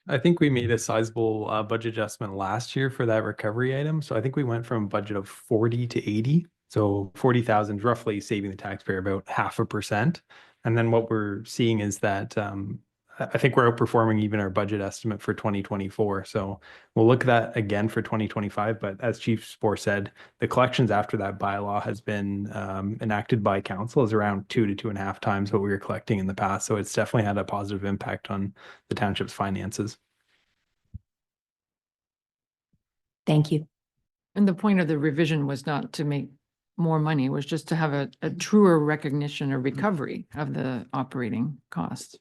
I think we made a sizable budget adjustment last year for that recovery item. So I think we went from a budget of 40 to 80. So 40,000 roughly saving the taxpayer about 0.5%. And then what we're seeing is that I think we're outperforming even our budget estimate for 2024. So we'll look at that again for 2025. But as Chief Spoor said, the collections after that bylaw has been enacted by council is around 2 to 2.5 times what we were collecting in the past. So it's definitely had a positive impact on the township's finances. Thank you. And the point of the revision was not to make more money, it was just to have a truer recognition or recovery of the operating costs.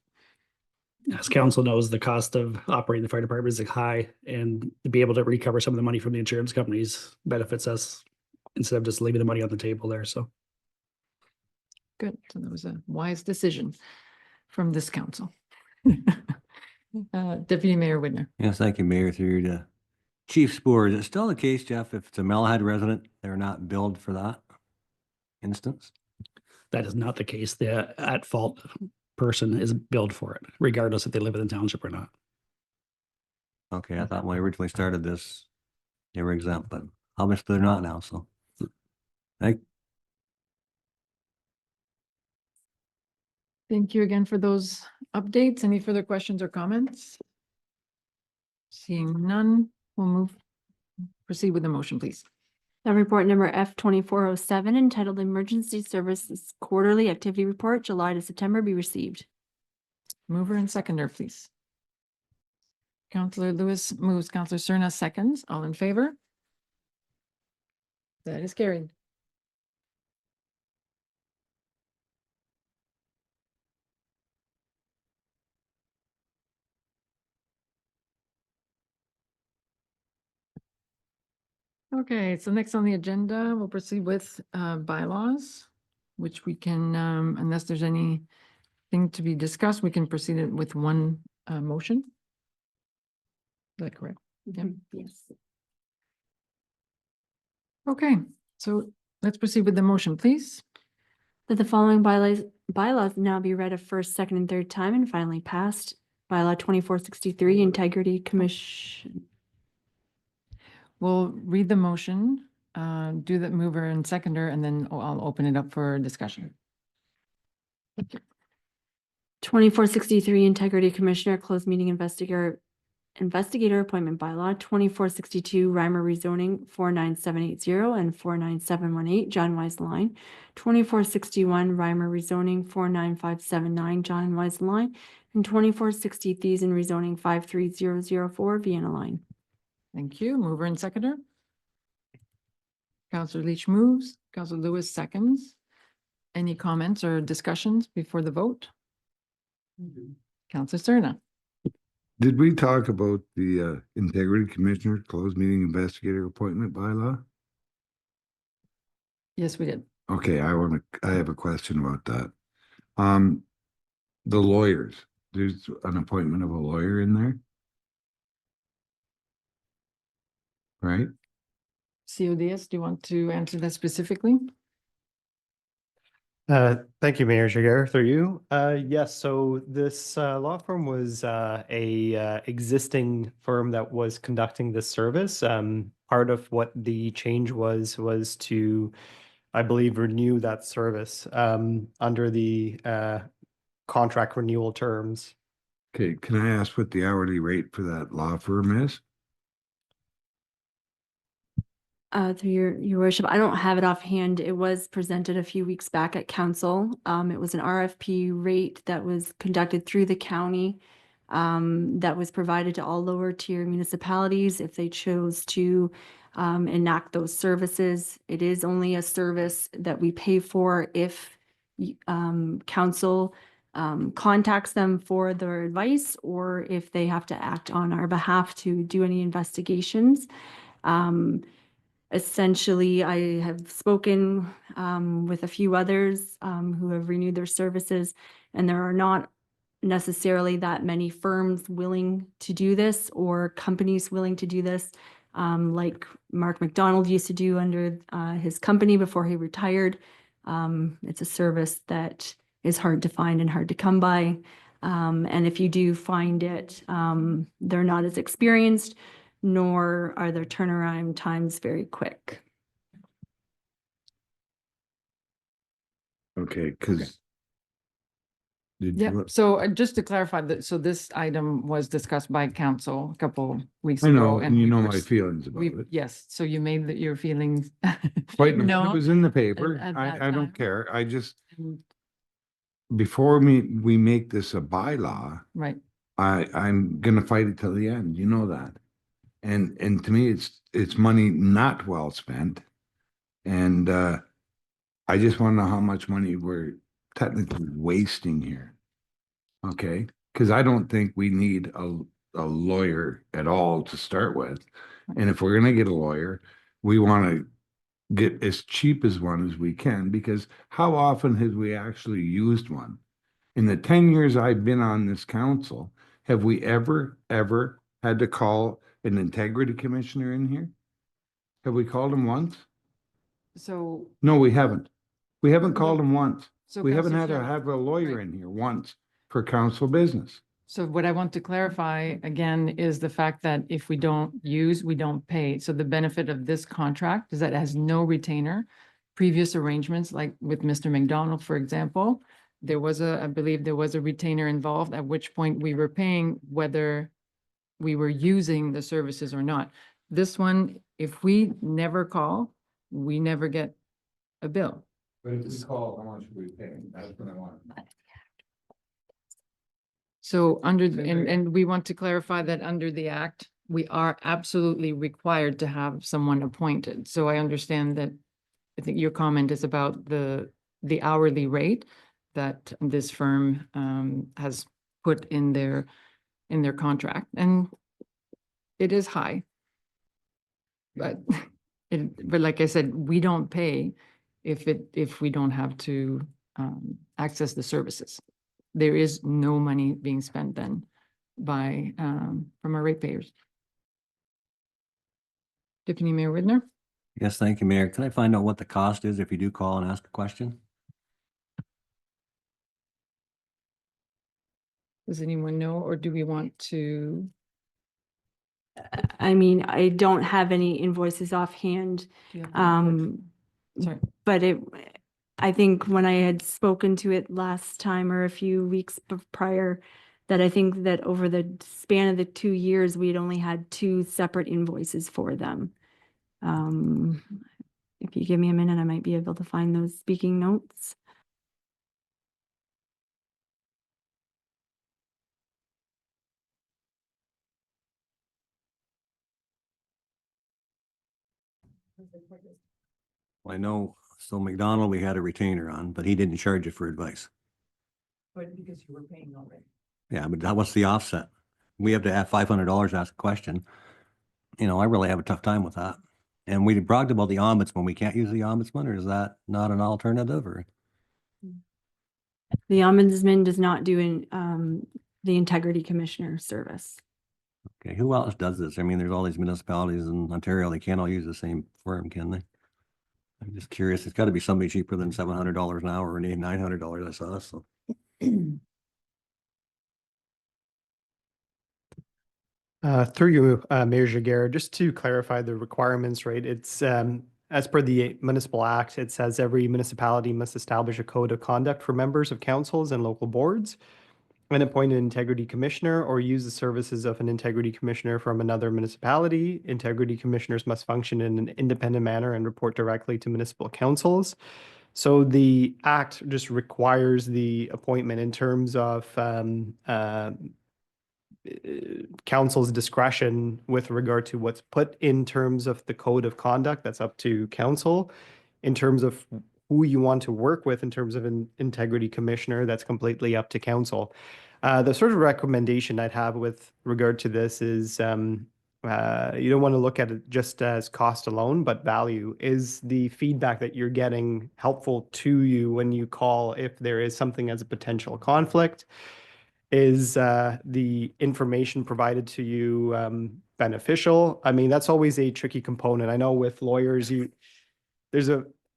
As council knows, the cost of operating the fire department is high, and to be able to recover some of the money from the insurance companies benefits us instead of just leaving the money on the table there. So Good. So that was a wise decision from this council. Deputy Mayor Widner. Yes, thank you, Mayor, through you to Chief Spoor. Is it still the case, Jeff, if it's a Malahide resident, they're not billed for that instance? that is not the case. The at-fault person is billed for it, regardless if they live in the township or not. Okay, I thought when I originally started this, they were exempt, but obviously they're not now, so. Thank you again for those updates. Any further questions or comments? Seeing none, we'll proceed with the motion, please. Now report number F 2407 entitled Emergency Services Quarterly Activity Report, July to September be received. Mover and seconder, please. Councillor Lewis moves, Councillor Cerna seconds. All in favor? That is carried. Okay, so next on the agenda, we'll proceed with bylaws, which we can, unless there's anything to be discussed, we can proceed it with one motion. Is that correct? Yep. Yes. Okay, so let's proceed with the motion, please. That the following bylaws now be read a first, second, and third time and finally passed. Bylaw 2463, Integrity Commission. We'll read the motion, do the mover and seconder, and then I'll open it up for discussion. 2463, Integrity Commissioner, Closed Meeting Investigator Appointment Bylaw. 2462, Reimer Rezoning 49780 and 49718, John Wise Line. 2461, Reimer Rezoning 49579, John Wise Line. And 2460, Thiessen Rezoning 53004, Vienna Line. Thank you. Mover and seconder. Councillor Leach moves, Councillor Lewis seconds. Any comments or discussions before the vote? Councillor Cerna. Did we talk about the Integrity Commissioner Closed Meeting Investigator Appointment Bylaw? Yes, we did. Okay, I have a question about that. The lawyers, there's an appointment of a lawyer in there? Right? CODS, do you want to answer that specifically? Thank you, Mayor Jaguar, through you. Yes, so this law firm was a existing firm that was conducting this service. Part of what the change was to, I believe, renew that service under the contract renewal terms. Okay, can I ask what the hourly rate for that law firm is? Through your worship, I don't have it offhand. It was presented a few weeks back at council. It was an RFP rate that was conducted through the county that was provided to all lower tier municipalities if they chose to enact those services. It is only a service that we pay for if council contacts them for their advice or if they have to act on our behalf to do any investigations. Essentially, I have spoken with a few others who have renewed their services, and there are not necessarily that many firms willing to do this or companies willing to do this, like Mark McDonald used to do under his company before he retired. It's a service that is hard to find and hard to come by. And if you do find it, they're not as experienced, nor are their turnaround times very quick. Okay, because Did Yeah, you? so just to clarify that, so this item was discussed by council a couple weeks I ago. know, and you we know were my s- feelings about we it. Yes, so you made your feelings. Quite, it known was in the paper. at that I don't time. care. I just, And- before we make this a bylaw, Right, I'm gonna fight it till the end. You know that. And to me, it's money not well spent. And, I just want to know how much money we're technically wasting here. Okay, because I don't think we need a lawyer at all to start with. And if we're gonna get a lawyer, we want to get as cheap as one as we can, because how often have we actually used one? In the 10 years I've been on this council, have we ever had to call an integrity commissioner in here? Have we called him once? so. No, we haven't. We haven't No. called him once. So We haven't Councillor had to Sherwood- have a lawyer right. in here once for council business. So what I want to clarify again is the fact that if we don't use, we don't pay. So the benefit of this contract is that it has no retainer. Previous arrangements, like with Mr. McDonald, for example, I believe there was a retainer involved, at which point we were paying whether we were using the services or not. This one, if we never call, we never get a bill. But if we call, how much are we paying? That's what I want. So Same and we want to clarify that under the act, we are absolutely required to have someone appointed. So I understand that, I think your comment is about the hourly rate that this firm has put in their contract, and it is high. But but like I said, we don't pay if we don't have to access the services. There is no money being spent then by from our ratepayers. Deputy Mayor Widner? Yes, thank you, Mayor. Can I find out what the cost is if you do call and ask a question? Does anyone know, or do we want to? I mean, I don't have any invoices offhand. Do you have any- Sorry. But I think when I had spoken to it last time or a few weeks prior, that I think that over the span of the 2 years, we had only had 2 separate invoices for them. If you give me a minute, I might be able to find those speaking notes. Well, I know, so McDonald, we had a retainer on, but he didn't charge you for advice. But because you were paying already. Yeah, but that was the offset. We have to have $500 to ask a question. You know, I really have a tough time with that. And we bragged about the ombudsman. We can't use the ombudsman, or is that not an alternative, or? The ombudsman does not do the integrity commissioner service. Okay, who else does this? I mean, there's all these municipalities in Ontario, they can't all use the same firm, can they? I'm just curious. It's got to be somebody cheaper than $700 an hour or $900 I saw, so. Through you, Mayor Jaguar, just to clarify the requirements, right? It's as per the Municipal Act, it says every municipality must establish a code of conduct for members of councils and local boards and appoint an integrity commissioner or use the services of an integrity commissioner from another municipality. Integrity commissioners must function in an independent manner and report directly to municipal councils. So the act just requires the appointment in terms of council's discretion with regard to what's put in terms of the code of conduct. That's up to council. In terms of who you want to work with in terms of an integrity commissioner, that's completely up to council. The sort of recommendation I'd have with regard to this is you don't want to look at it just as cost alone, but value. Is the feedback that you're getting helpful to you when you call if there is something as a potential conflict? Is the information provided to you beneficial? I mean, that's always a tricky component. I know with lawyers,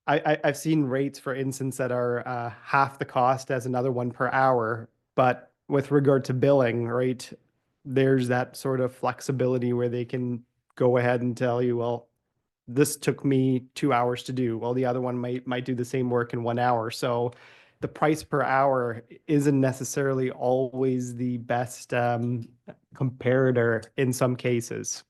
I've seen rates, for instance, that are half the cost as another one per hour. But with regard to billing, right, there's that sort of flexibility where they can go ahead and tell you, well, this took me 2 hours to do. Well, the other one might do the same work in 1 hour. So the price per hour isn't necessarily always the best comparator in some cases.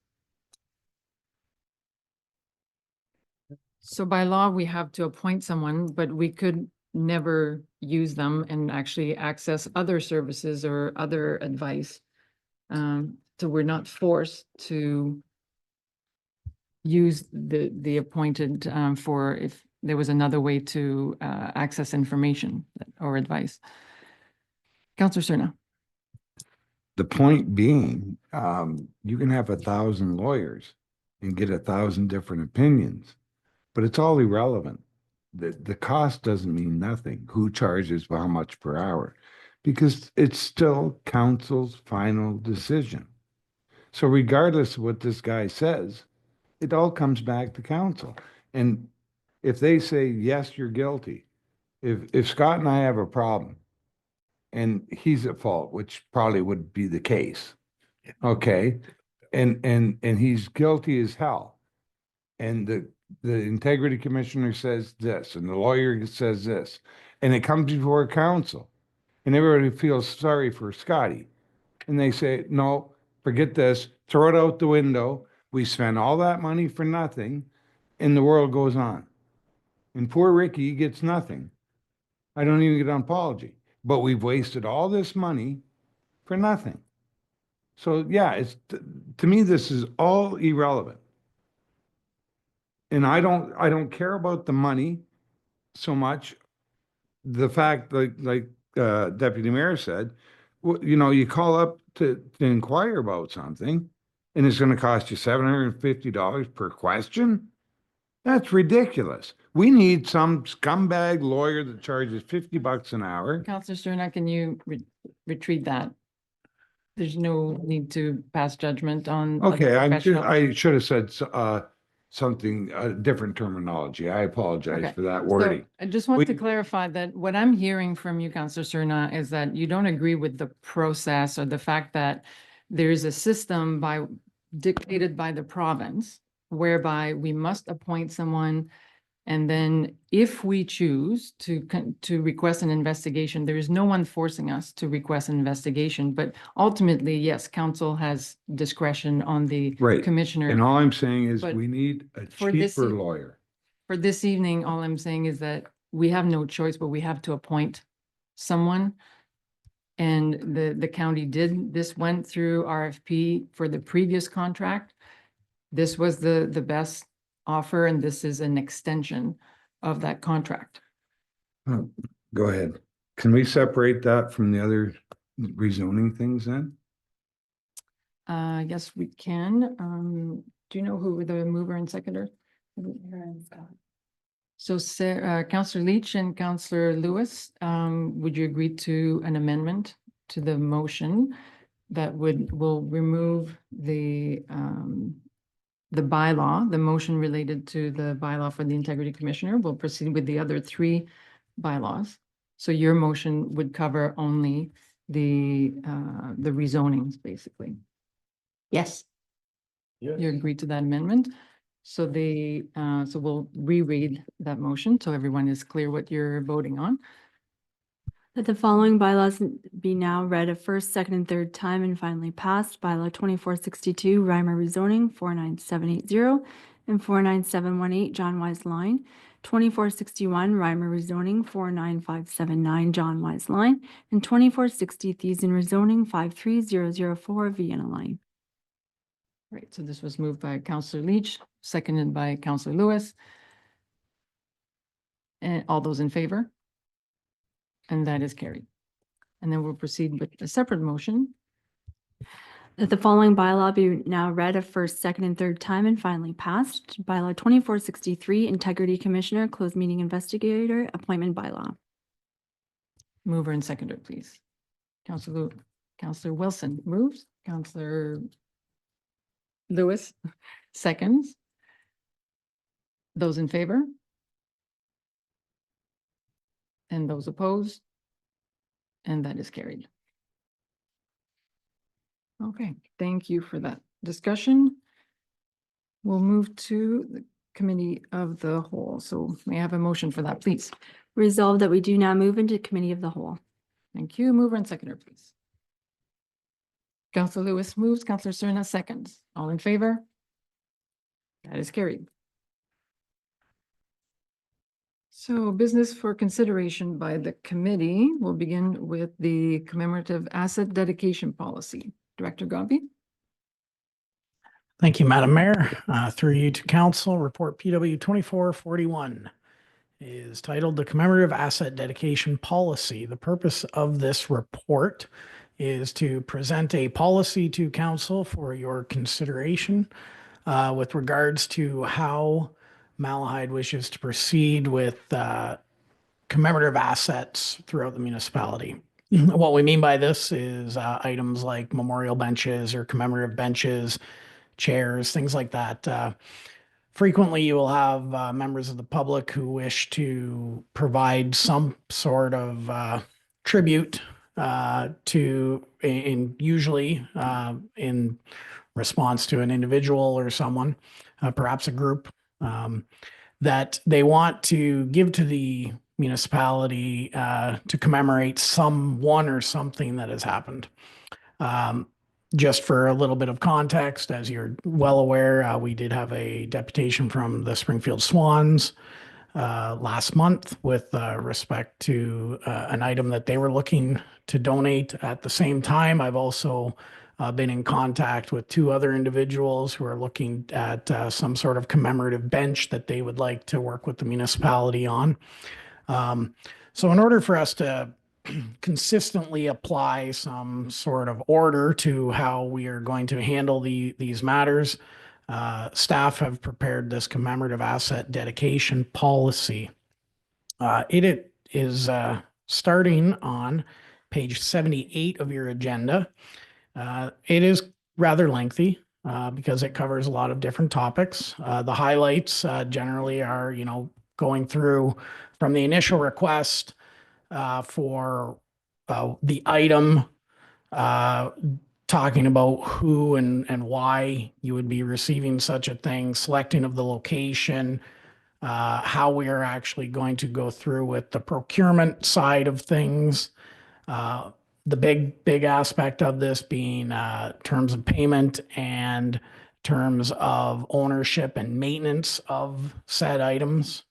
So by law, we have to appoint someone, but we could never use them and actually access other services or other advice. So we're not forced to use the appointed for if there was another way to access information or advice. Counselor Cerna. The point being, you can have 1,000 lawyers and get 1,000 different opinions, but it's all irrelevant. The cost doesn't mean nothing. Who charges how much per hour? Because it's still council's final decision. So regardless of what this guy says, it all comes back to council. And if they say, yes, you're guilty, if Scott and I have a problem and he's at fault, which probably would be the case, okay? And he's guilty as hell. And the integrity commissioner says this, and the lawyer says this, and it comes before council, and everybody feels sorry for Scotty. And they say, no, forget this, throw it out the window. We spent all that money for nothing, and the world goes on. And poor Ricky gets nothing. I don't even get an apology. But we've wasted all this money for nothing. So yeah, it's to me, this is all irrelevant. And I don't care about the money so much. The fact, like Deputy Mayor said, you know, you call up to inquire about something and it's going to cost you $750 per question. That's ridiculous. We need some scumbag lawyer that charges $50 an hour. Counselor Cerna, can you retreat that? There's no need to pass judgment on. other Okay, professionals. I should have said something, different terminology. I apologize Okay. for that So wording. I just want to We- clarify that what I'm hearing from you, Counselor Cerna, is that you don't agree with the process or the fact that there is a system dictated by the province whereby we must appoint someone. And then if we choose to request an investigation, there is no one forcing us to request an investigation. But ultimately, yes, council has discretion on the Right. commissioner. And all I'm saying is But we need a for this cheaper e- lawyer. For this evening, all I'm saying is that we have no choice, but we have to appoint someone. And the county this went through RFP for the previous contract. This was the best offer, and this is an extension of that contract. Go ahead. Can we separate that from the other rezoning things then? Yes, we can. Do you know who were the mover and seconder? So Councillor Leach and Councillor Lewis, would you agree to an amendment to the motion that will remove the bylaw, the motion related to the bylaw for the integrity commissioner? We'll proceed with the other three bylaws. So your motion would cover only the rezonings, basically. Yes. You agree to that amendment? So so we'll reread that motion so everyone is clear what you're voting on. That the following bylaws be now read a first, second, and third time and finally passed. Bylaw 2462, Reimer rezoning, 49780 and 49718, John Wise Line. 2461, Reimer rezoning, 49579, John Wise Line. And 2460, Thiessen rezoning, 53004, Vienna Line. Right, so this was moved by Councillor Leach, seconded by Councillor Lewis. And all those in favor? And that is carried. And then we'll proceed with a separate motion. That the following bylaw be now read a first, second, and third time and finally passed. Bylaw 2463, Integrity Commissioner, Closed Meeting Investigator, Appointment Bylaw. Mover and seconder, please. Councillor Wilson moves, Councillor Lewis seconds. Those in favor? And those opposed? And that is carried. Okay, thank you for that discussion. We'll move to the committee of the whole. So may I have a motion for that, please? Resolved that we do now move into committee of the whole. Thank you. Mover and seconder, please. Counselor Lewis moves, Counselor Cerna seconds. All in favor? That is carried. So business for consideration by the committee will begin with the commemorative asset dedication policy. Director Gobi? Thank you, Madam Mayor. Through you to council, report PW 2441 is titled the Commemorative Asset Dedication Policy. The purpose of this report is to present a policy to council for your consideration with regards to how Malahide wishes to proceed with commemorative assets throughout the municipality. What we mean by this is items like memorial benches or commemorative benches, chairs, things like that. Frequently, you will have members of the public who wish to provide some sort of tribute usually in response to an individual or someone, perhaps a group, that they want to give to the municipality to commemorate someone or something that has happened. Just for a little bit of context, as you're well aware, we did have a deputation from the Springfield Swans last month with respect to an item that they were looking to donate. At the same time, I've also been in contact with two other individuals who are looking at some sort of commemorative bench that they would like to work with the municipality on. So in order for us to consistently apply some sort of order to how we are going to handle these matters, staff have prepared this commemorative asset dedication policy. It is starting on page 78 of your agenda. It is rather lengthy because it covers a lot of different topics. The highlights generally are, going through from the initial request for the item, talking about who and why you would be receiving such a thing, selecting of the location, how we are actually going to go through with the procurement side of things. The big aspect of this being terms of payment and terms of ownership and maintenance of said items.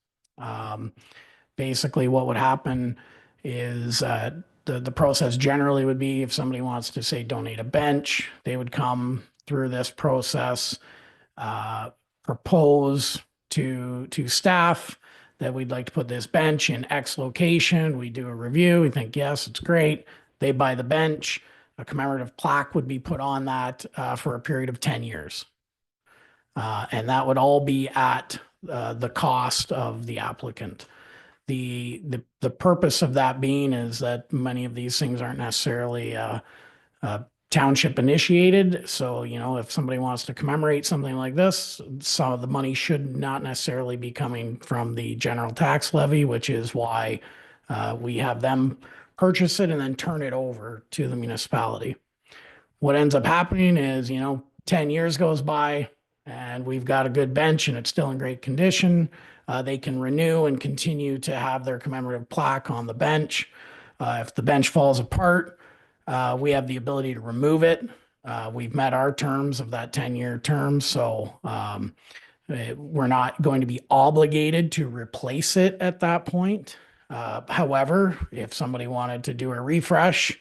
Basically, what would happen is the process generally would be if somebody wants to, say, donate a bench, they would come through this process, propose to staff that we'd like to put this bench in X location. We do a review. We think, yes, it's great. They buy the bench. A commemorative plaque would be put on that for a period of 10 years. And that would all be at the cost of the applicant. The purpose of that being is that many of these things aren't necessarily township initiated. So, if somebody wants to commemorate something like this, some of the money should not necessarily be coming from the general tax levy, which is why we have them purchase it and then turn it over to the municipality. What ends up happening is, 10 years goes by and we've got a good bench and it's still in great condition. They can renew and continue to have their commemorative plaque on the bench. If the bench falls apart, we have the ability to remove it. We've met our terms of that 10-year term, so we're not going to be obligated to replace it at that point. However, if somebody wanted to do a refresh,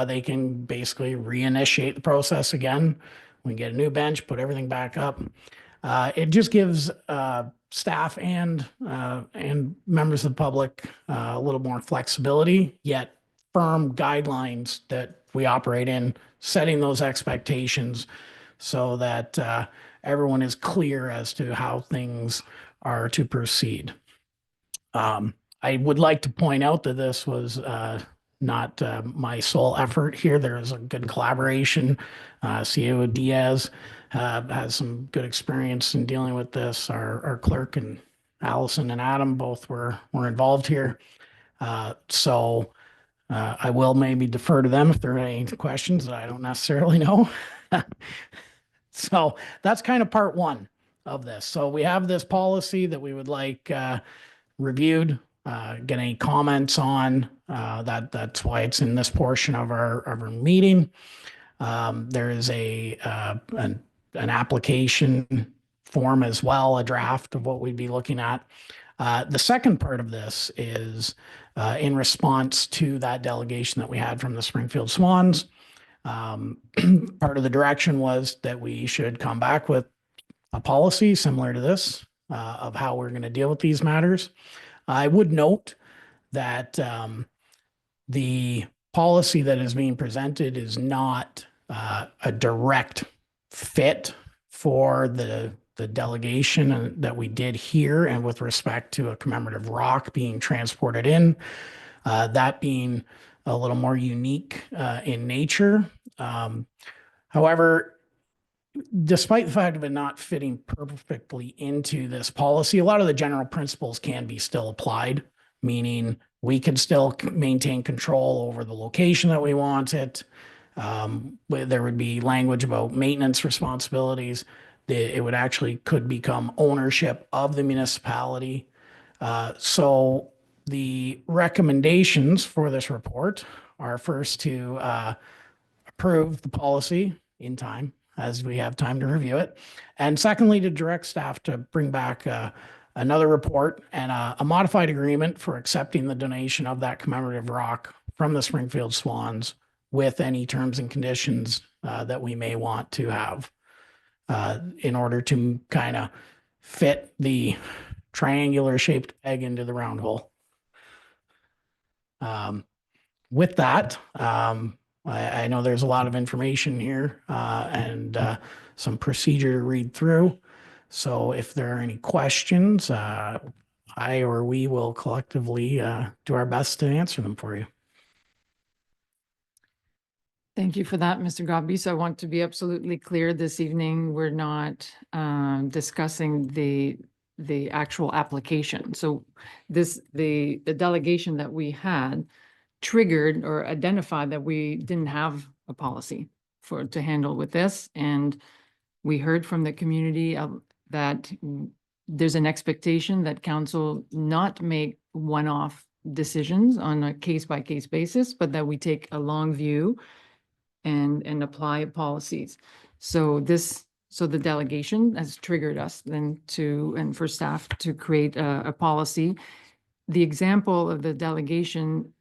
they can basically reinitiate the process again. We can get a new bench, put everything back up. It just gives staff and members of the public a little more flexibility, yet firm guidelines that we operate in, setting those expectations so that everyone is clear as to how things are to proceed. I would like to point out that this was not my sole effort here. There is a good collaboration. CEO Diaz has some good experience in dealing with this. Our clerk and Allison and Adam both were involved here. So I will maybe defer to them if there are any questions that I don't necessarily know. So that's kind of part one of this. So we have this policy that we would like reviewed get any comments on. That's why it's in this portion of our meeting. There is an application form as well, a draft of what we'd be looking at. The second part of this is in response to that delegation that we had from the Springfield Swans. Part of the direction was that we should come back with a policy similar to this of how we're going to deal with these matters. I would note that the policy that is being presented is not a direct fit for the delegation that we did here, and with respect to a commemorative rock being transported in, that being a little more unique in nature. However, despite the fact of it not fitting perfectly into this policy, a lot of the general principles can be still applied, meaning we can still maintain control over the location that we want it. There would be language about maintenance responsibilities. It would actually could become ownership of the municipality. So the recommendations for this report are first to approve the policy in time, as we have time to review it. And secondly, to direct staff to bring back another report and a modified agreement for accepting the donation of that commemorative rock from the Springfield Swans with any terms and conditions that we may want to have in order to kind of fit the triangular shaped egg into the round hole. With that, I know there's a lot of information here and some procedure to read through. So if there are any questions, I or we will collectively do our best to answer them for you. Thank you for that, Mr. Godby. So I want to be absolutely clear this evening, we're not discussing the actual application. So the delegation that we had triggered or identified that we didn't have a policy to handle with this. And we heard from the community that there's an expectation that council not make one-off decisions on a case-by-case basis, but that we take a long view and apply policies. So the delegation has triggered us then and for staff to create a policy. The example of the delegation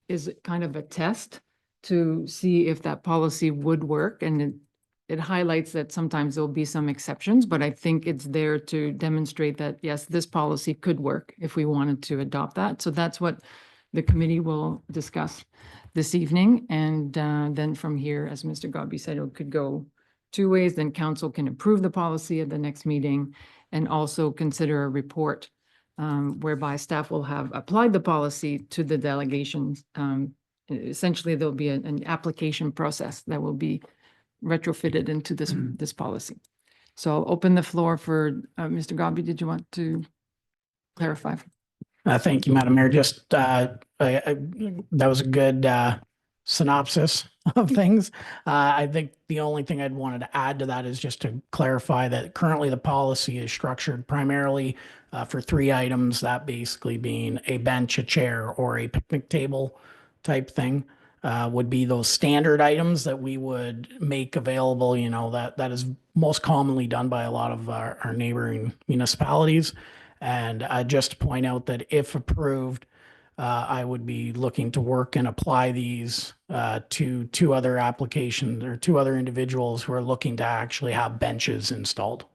is kind of a test to see if that policy would work. And it highlights that sometimes there'll be some exceptions, but I think it's there to demonstrate that, yes, this policy could work if we wanted to adopt that. So that's what the committee will discuss this evening. And then from here, as Mr. Godby said, it could go two ways. Then council can approve the policy at the next meeting and also consider a report whereby staff will have applied the policy to the delegations. Essentially, there'll be an application process that will be retrofitted into this policy. So I'll open the floor for Mr. Godby. Did you want to clarify? Thank you, Madam Mayor. Just that was a good synopsis of things. I think the only thing I'd wanted to add to that is just to clarify that currently the policy is structured primarily for 3 items, that basically being a bench, a chair, or a picnic table type thing. Would be those standard items that we would make available, you know, that is most commonly done by a lot of our neighboring municipalities. And just to point out that if approved, I would be looking to work and apply these to 2 other applications or 2 other individuals who are looking to actually have benches installed.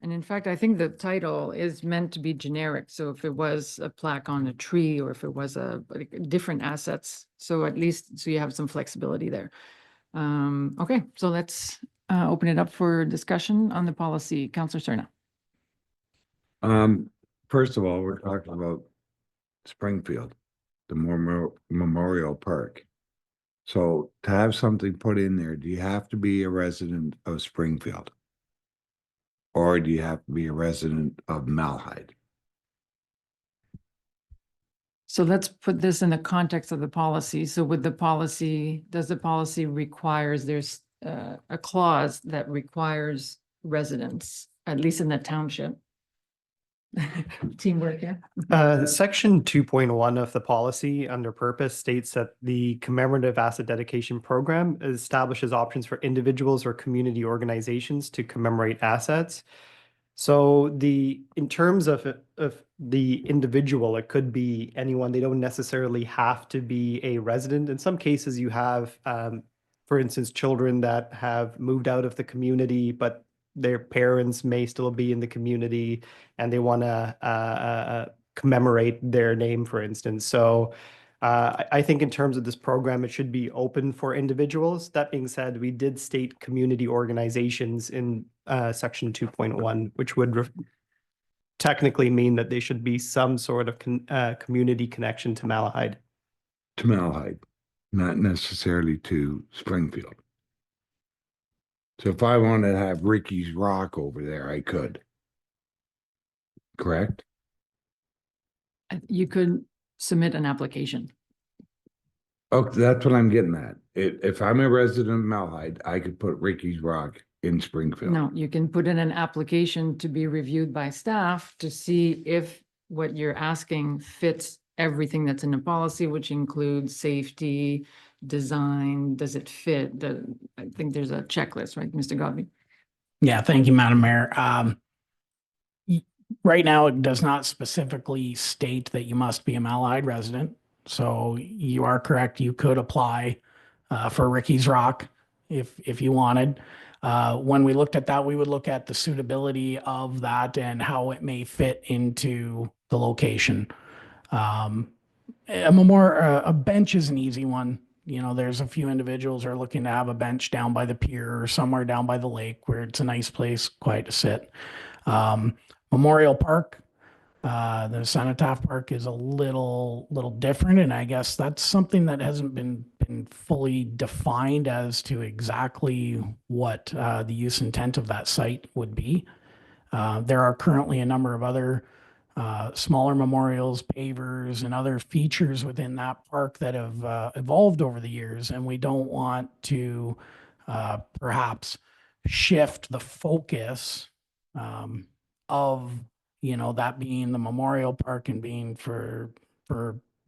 And in fact, I think the title is meant to be generic. So if it was a plaque on a tree or if it was different assets, so at least so you have some flexibility there. Okay, so let's open it up for discussion on the policy. Councillor Cerna. First of all, we're talking about Springfield, the Memorial Park. So to have something put in there, do you have to be a resident of Springfield? Or do you have to be a resident of Malahide? So let's put this in the context of the policy. So with the policy, does the policy requires, there's a clause that requires residents, at least in the township, Teamwork, yeah. Section 2.1 of the policy under purpose states that the commemorative asset dedication program establishes options for individuals or community organizations to commemorate assets. So in terms of the individual, it could be anyone. They don't necessarily have to be a resident. In some cases, you have, for instance, children that have moved out of the community, but their parents may still be in the community and they want to commemorate their name, for instance. So I think in terms of this program, it should be open for individuals. That being said, we did state community organizations in section 2.1, which would technically mean that they should be some sort of community connection to Malahide. To Malahide, not necessarily to Springfield. So if I wanted to have Ricky's Rock over there, I could. Correct? You could submit an application. Oh, that's what I'm getting at. If I'm a resident of Malahide, I could put Ricky's Rock in Springfield. No, you can put in an application to be reviewed by staff to see if what you're asking fits everything that's in the policy, which includes safety, design, does it fit? I think there's a checklist, right, Mr. Godby? Yeah, thank you, Madam Mayor. Right now, it does not specifically state that you must be a Malahide resident. So you are correct. You could apply for Ricky's Rock if you wanted. When we looked at that, we would look at the suitability of that and how it may fit into the location. A bench is an easy one. You know, there's a few individuals are looking to have a bench down by the pier or somewhere down by the lake where it's a nice place, quiet to sit. Memorial Park, the Cenotaph Park is a little different, and I guess that's something that hasn't been fully defined as to exactly what the use intent of that site would be. There are currently a number of other smaller memorials, pavers, and other features within that park that have evolved over the years, and we don't want to perhaps shift the focus of that being the memorial park and being for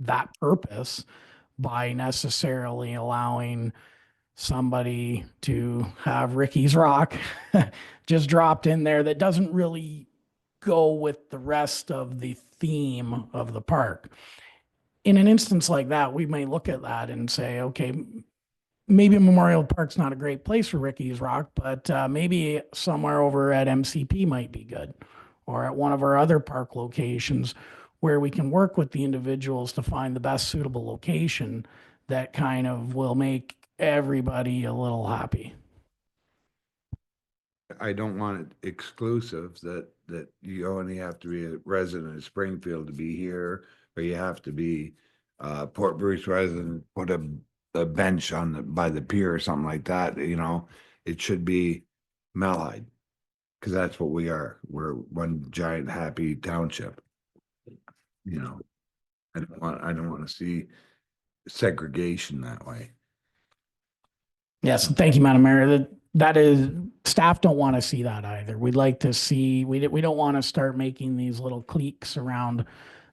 that purpose by necessarily allowing somebody to have Ricky's Rock just dropped in there that doesn't really go with the rest of the theme of the park. In an instance like that, we may look at that and say, okay, maybe Memorial Park's not a great place for Ricky's Rock, but maybe somewhere over at MCP might be good, or at one of our other park locations where we can work with the individuals to find the best suitable location that kind of will make everybody a little happy. I don't want it exclusive that you only have to be a resident of Springfield to be here, or you have to be Port Bruce resident, put a bench by the pier or something like that. It should be Malahide, because that's what we are. We're one giant happy township. I don't want to see segregation that way. Yes, thank you, Madam Mayor. That is, staff don't want to see that either. We'd like to see, we don't want to start making these little cliques around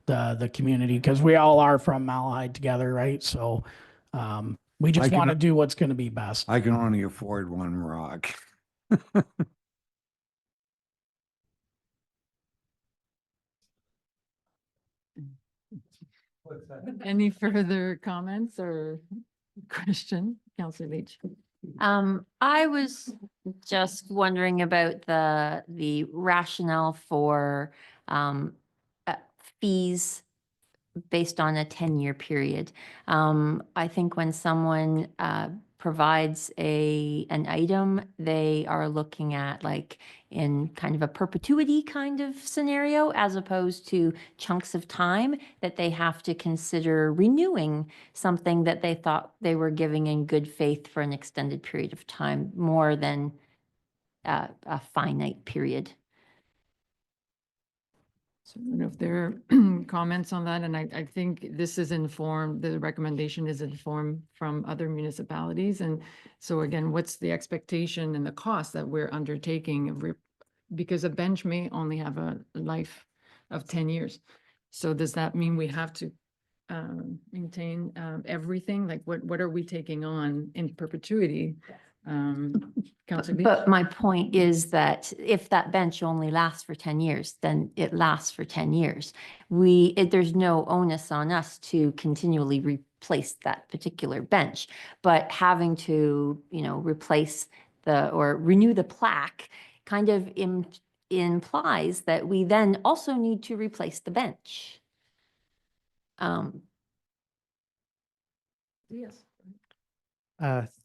the community, because we all are from Malahide together, right? So we just want to do what's going to be best. I can only afford one rock. Any further comments or question, Councillor Leach? I was just wondering about the rationale for fees based on a 10-year period. I think when someone provides an item, they are looking at like in kind of a perpetuity kind of scenario, as opposed to chunks of time that they have to consider renewing something that they thought they were giving in good faith for an extended period of time, more than a finite period. So I don't know if there are comments on that, and I think this is informed, the recommendation is informed from other municipalities. And so again, what's the expectation and the cost that we're undertaking? Because a bench may only have a life of 10 years. So does that mean we have to maintain everything? Like what are we taking on in perpetuity? Councillor Beach? But my point is that if that bench only lasts for 10 years, then it lasts for 10 years. There's no onus on us to continually replace that particular bench, but having to, replace or renew the plaque kind of implies that we then also need to replace the bench. Yes.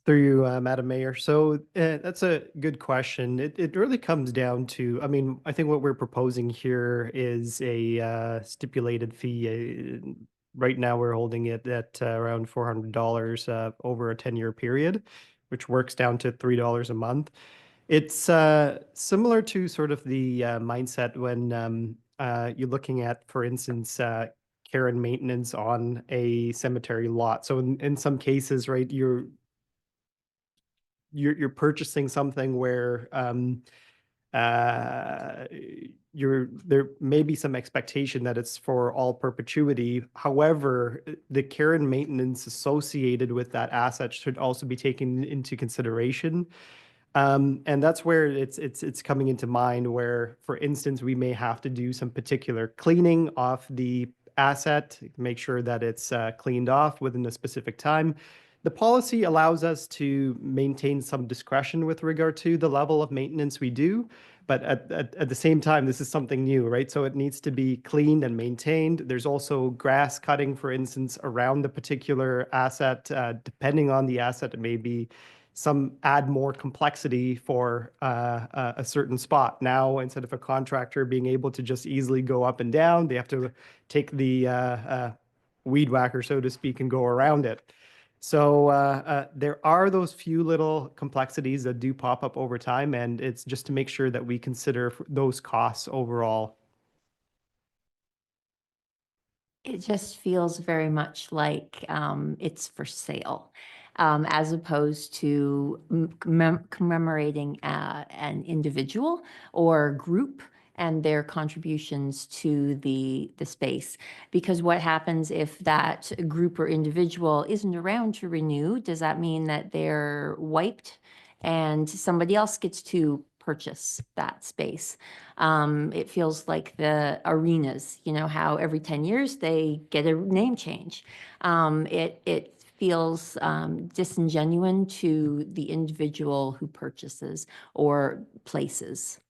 Through you, Madam Mayor. So that's a good question. It really comes down to, I mean, I think what we're proposing here is a stipulated fee. Right now, we're holding it at around $400 over a 10-year period, which works down to $3 a month. It's similar to sort of the mindset when you're looking at, for instance, care and maintenance on a cemetery lot. So in some cases, right, you're purchasing something where there may be some expectation that it's for all perpetuity. However, the care and maintenance associated with that asset should also be taken into consideration. And that's where it's coming into mind where, for instance, we may have to do some particular cleaning off the asset, make sure that it's cleaned off within a specific time. The policy allows us to maintain some discretion with regard to the level of maintenance we do, but at the same time, this is something new, right? So it needs to be cleaned and maintained. There's also grass cutting, for instance, around the particular asset. Depending on the asset, it may be add more complexity for a certain spot. Now, instead of a contractor being able to just easily go up and down, they have to take the weed whacker, so to speak, and go around it. So there are those few little complexities that do pop up over time, and it's just to make sure that we consider those costs overall. It just feels very much like it's for sale, as opposed to commemorating an individual or group and their contributions to the space. Because what happens if that group or individual isn't around to renew? Does that mean that they're wiped and somebody else gets to purchase that space? It feels like the arenas, how every 10 years they get a name change. It feels disingenuous to the individual who purchases or places.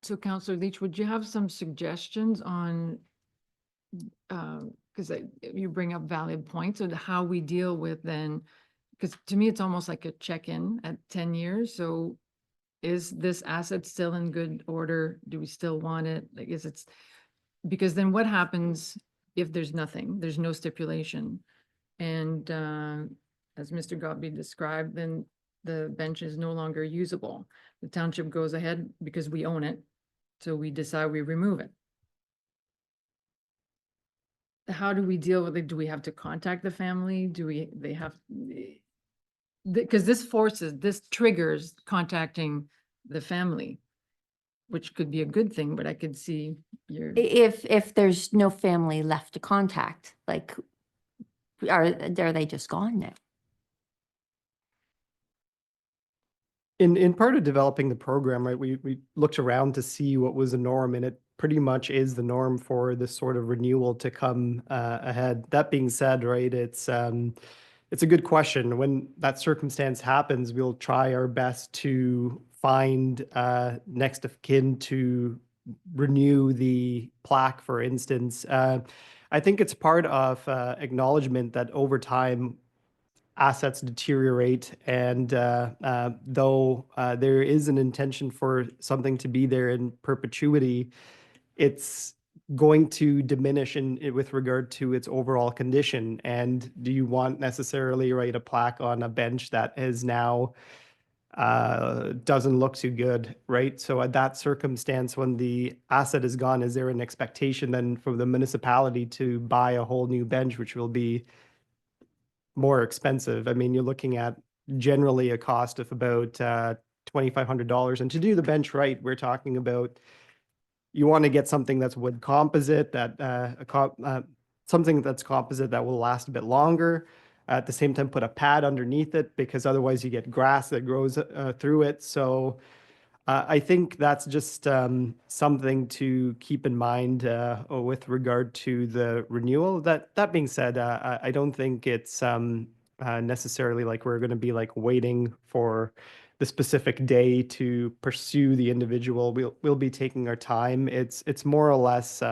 So Councillor Leach, would you have some suggestions on, because you bring up valid points on how we deal with then, because to me, it's almost like a check-in at 10 years. So is this asset still in good order? Do we still want it? Like, because then what happens if there's nothing, there's no stipulation? And as Mr. Gottlieb described, then the bench is no longer usable. The township goes ahead because we own it. So we decide we remove it. How do we deal with it? Do we have to contact the family? Because this triggers contacting the family, which could be a good thing, but I could see If there's no family left to contact, like, are they just gone now? In part of developing the program, right, we looked around to see what was the norm, and it pretty much is the norm for this sort of renewal to come ahead. That being said, right, it's a good question. When that circumstance happens, we'll try our best to find next of kin to renew the plaque, for instance. I think it's part of acknowledgement that over time, assets deteriorate, and though there is an intention for something to be there in perpetuity, it's going to diminish with regard to its overall condition. And do you want necessarily, right, a plaque on a bench that is now doesn't look too good, right? So at that circumstance, when the asset is gone, is there an expectation then from the municipality to buy a whole new bench, which will be more expensive? I mean, you're looking at generally a cost of about $2,500. And to do the bench right, we're talking about you want to get something that's wood composite, that something that's composite that will last a bit longer. At the same time, put a pad underneath it, because otherwise you get grass that grows through it. So I think that's just something to keep in mind with regard to the renewal. That being said, I don't think it's necessarily like we're going to be like waiting for the specific day to pursue the individual. We'll be taking our time. It's more or less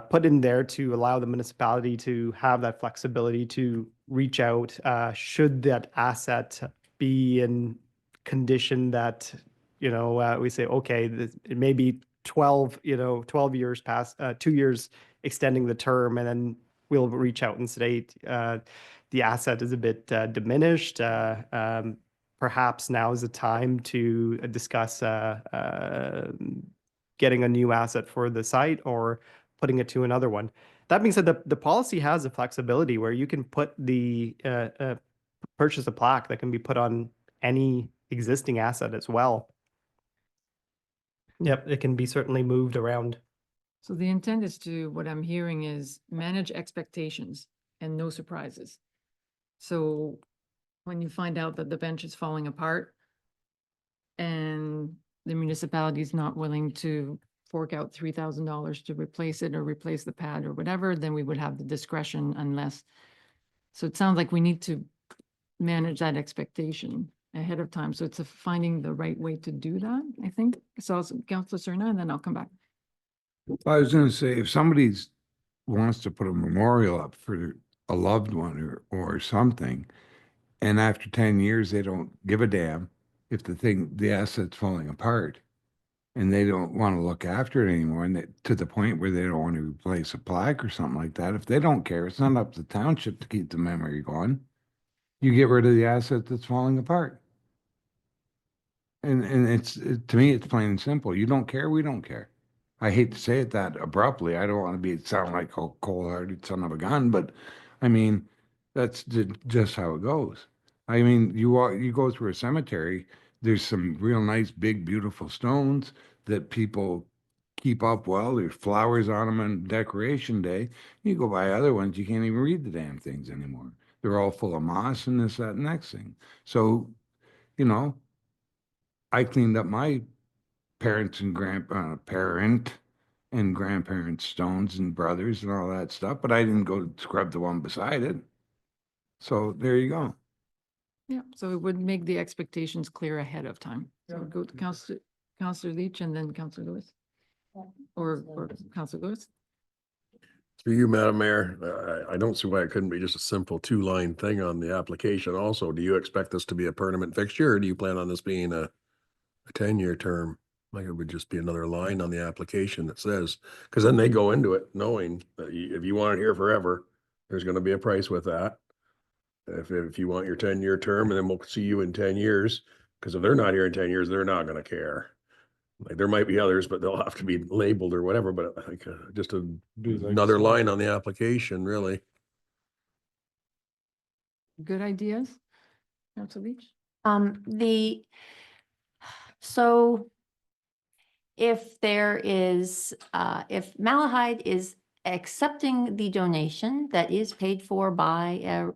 put in there to allow the municipality to have that flexibility to reach out should that asset be in condition that, we say, okay, it may be 12 years past, 2 years extending the term, and then we'll reach out and say the asset is a bit diminished. Perhaps now is the time to discuss getting a new asset for the site or putting it to another one. That being said, the policy has a flexibility where you can put the purchase a plaque that can be put on any existing asset as well. Yep, it can be certainly moved around. So the intent is to, what I'm hearing is manage expectations and no surprises. So when you find out that the bench is falling apart and the municipality is not willing to fork out $3,000 to replace it or replace the pad or whatever, then we would have the discretion unless. So it sounds like we need to manage that expectation ahead of time. So it's finding the right way to do that, I think. So Councillor Cerna, and then I'll come back. I was gonna say, if somebody wants to put a memorial up for a loved one or something, and after 10 years, they don't give a damn if the asset's falling apart, and they don't want to look after it anymore, and to the point where they don't want to replace a plaque or something like that, if they don't care, it's not up to the township to keep the memory going. You get rid of the asset that's falling apart. And to me, it's plain and simple. You don't care, we don't care. I hate to say it that abruptly. I don't want to sound like a cold-hearted son of a gun, but I mean, that's just how it goes. I mean, you go through a cemetery, there's some real nice, big, beautiful stones that people keep up well. There's flowers on them on Decoration Day. You go by other ones, you can't even read the damn things anymore. They're all full of moss and this, that, and next thing. So, I cleaned up my parent and grandparents' stones and brothers and all that stuff, but I didn't go scrub the one beside it. So there you go. Yeah, so it would make the expectations clear ahead of time. So go to Councillor Leach and then Councillor Lewis. Or Councillor Lewis. Through you, Madam Mayor, I don't see why it couldn't be just a simple 2-line thing on the application also. Do you expect this to be a permanent fixture, or do you plan on this being a 10-year term? Like it would just be another line on the application that says, because then they go into it knowing that if you want it here forever, there's going to be a price with that. If you want your 10-year term, and then we'll see you in 10 years, because if they're not here in 10 years, they're not going to care. Like there might be others, but they'll have to be labeled or whatever, but like just another line on the application, really. Good ideas? Councillor Leach? So if there is, if Malahide is accepting the donation that is paid for by a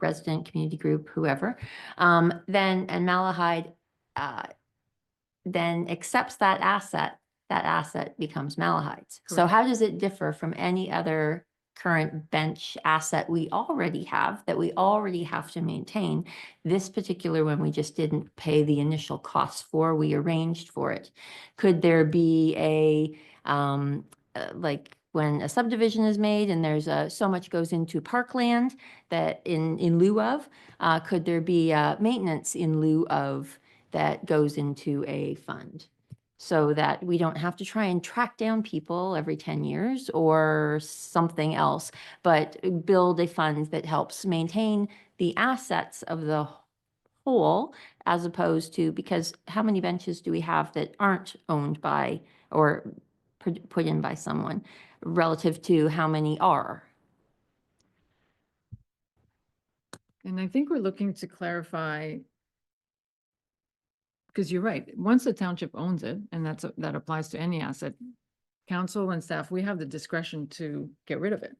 resident community group, whoever, then, and Malahide then accepts that asset becomes Malahide's. So Correct. how does it differ from any other current bench asset we already have that we already have to maintain? This particular one, we just didn't pay the initial costs for, we arranged for it. Could there be a, like when a subdivision is made and there's so much goes into parkland that in lieu of, could there be maintenance in lieu of that goes into a fund? So that we don't have to try and track down people every 10 years or something else, but build a fund that helps maintain the assets of the whole, as opposed to, because how many benches do we have that aren't owned by or put in by someone relative to how many are? And I think we're looking to clarify because you're right, once the township owns it, and that applies to any asset, council and staff, we have the discretion to get rid of it.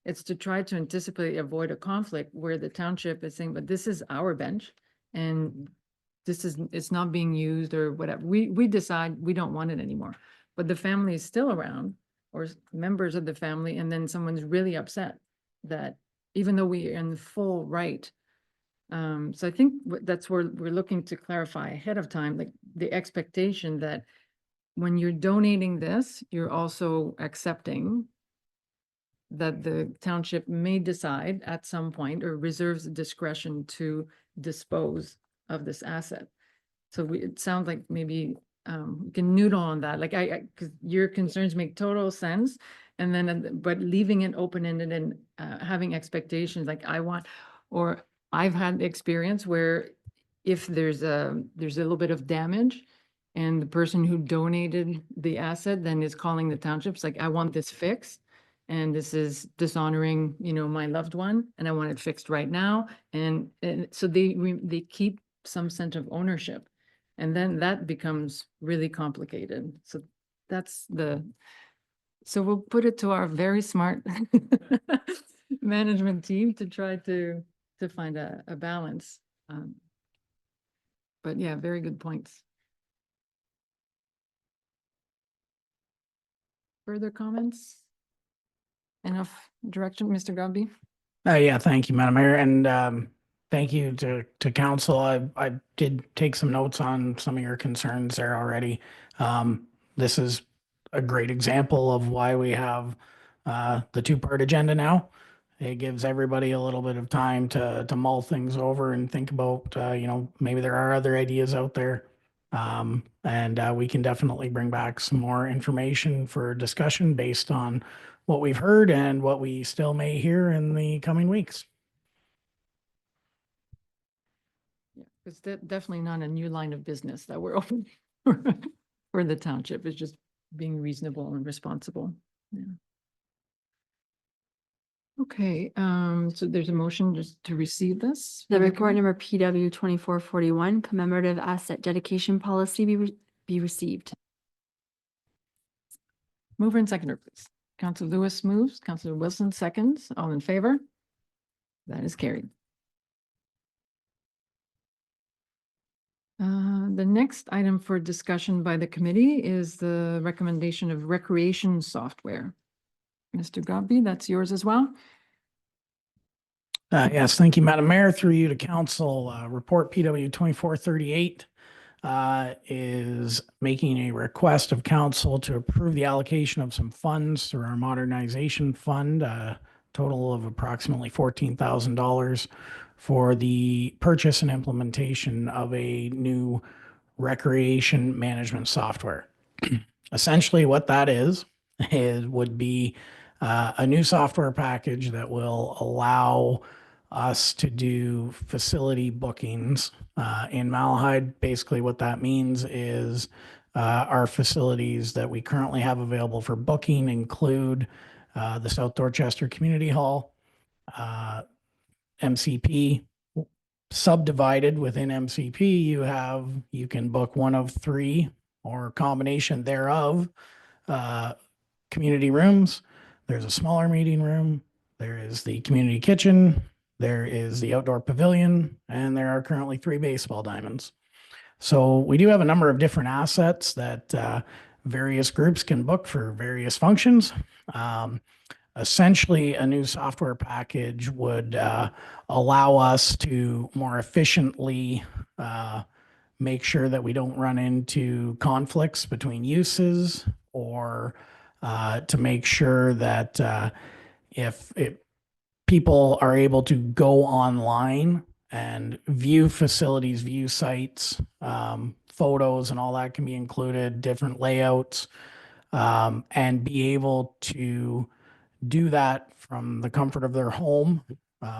It's to try to anticipate, avoid a conflict where the township is saying, but this is our bench and it's not being used or whatever. We decide we don't want it anymore, but the family is still around or members of the family, and then someone's really upset that even though we are in the full right. So I think that's where we're looking to clarify ahead of time, like the expectation that when you're donating this, you're also accepting that the township may decide at some point or reserves the discretion to dispose of this asset. So it sounds like maybe we can noodle on that, like because your concerns make total sense. And then, but leaving it open-ended and having expectations like or I've had the experience where if there's a little bit of damage and the person who donated the asset then is calling the townships, like, I want this fixed. And this is dishonoring, my loved one, and I want it fixed right now. And so they keep some sense of ownership, and then that becomes really complicated. So so we'll put it to our very smart management team to try to find a balance. But yeah, very good points. Further comments? Enough direction, Mr. Gobby? Yeah, thank you, Madam Mayor, and thank you to council. I did take some notes on some of your concerns there already. This is a great example of why we have the two-part agenda now. It gives everybody a little bit of time to mull things over and think about, maybe there are other ideas out there. And we can definitely bring back some more information for discussion based on what we've heard and what we still may hear in the coming weeks. Yeah, it's definitely not a new line of business that we're open for the township. It's just being reasonable and responsible. Yeah. Okay, so there's a motion just to receive this. The report number PW 2441 commemorative asset dedication policy be received. Mover and seconder, please. Councilor Lewis moves, Councilor Wilson seconds. All in favor? That is carried. The next item for discussion by the committee is the recommendation of recreation software. Mr. Gobby, that's yours as well. Yes, thank you, Madam Mayor. Through you to council, report PW 2438 is making a request of council to approve the allocation of some funds through our modernization fund, a total of approximately $14,000 for the purchase and implementation of a new recreation management software. Essentially what that would be a new software package that will allow us to do facility bookings in Malahide. Basically what that means is our facilities that we currently have available for booking include the South Dorchester Community Hall, MCP. Subdivided within MCP, you can book one of three or a combination thereof community rooms. There's a smaller meeting room, there is the community kitchen, there is the outdoor pavilion, and there are currently 3 baseball diamonds. So we do have a number of different assets that various groups can book for various functions. Essentially, a new software package would allow us to more efficiently make sure that we don't run into conflicts between uses, or to make sure that if people are able to go online and view facilities, view sites, photos and all that can be included, different layouts, and be able to do that from the comfort of their home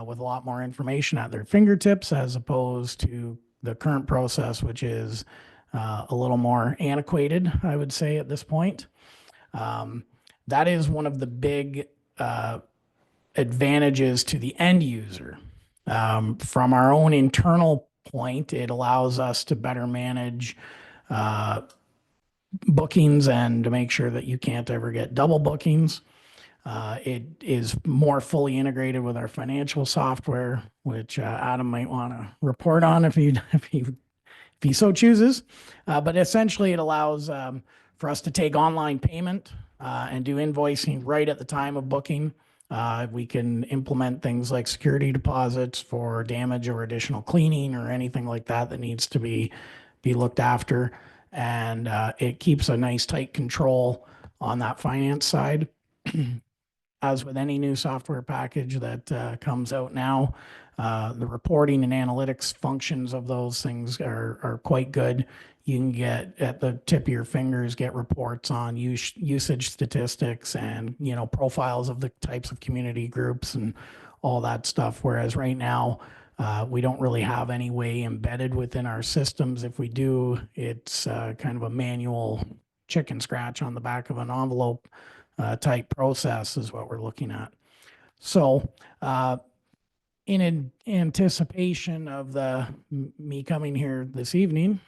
with a lot more information at their fingertips, as opposed to the current process, which is a little more antiquated, I would say, at this point. That is one of the big advantages to the end user. From our own internal point. It allows us to better manage bookings and to make sure that you can't ever get double bookings. It is more fully integrated with our financial software, which Adam might want to report on if he so chooses. But essentially, it allows for us to take online payment and do invoicing right at the time of booking. We can implement things like security deposits for damage or additional cleaning or anything like that that needs to be looked after. And it keeps a nice tight control on that finance side. As with any new software package that comes out now, the reporting and analytics functions of those things are quite good. You can get at the tip of your fingers, get reports on usage statistics and, profiles of the types of community groups and all that stuff. Whereas right now, we don't really have any way embedded within our systems. If we do, it's kind of a manual chicken scratch on the back of an envelope type process is what we're looking at. So in anticipation of me coming here this evening,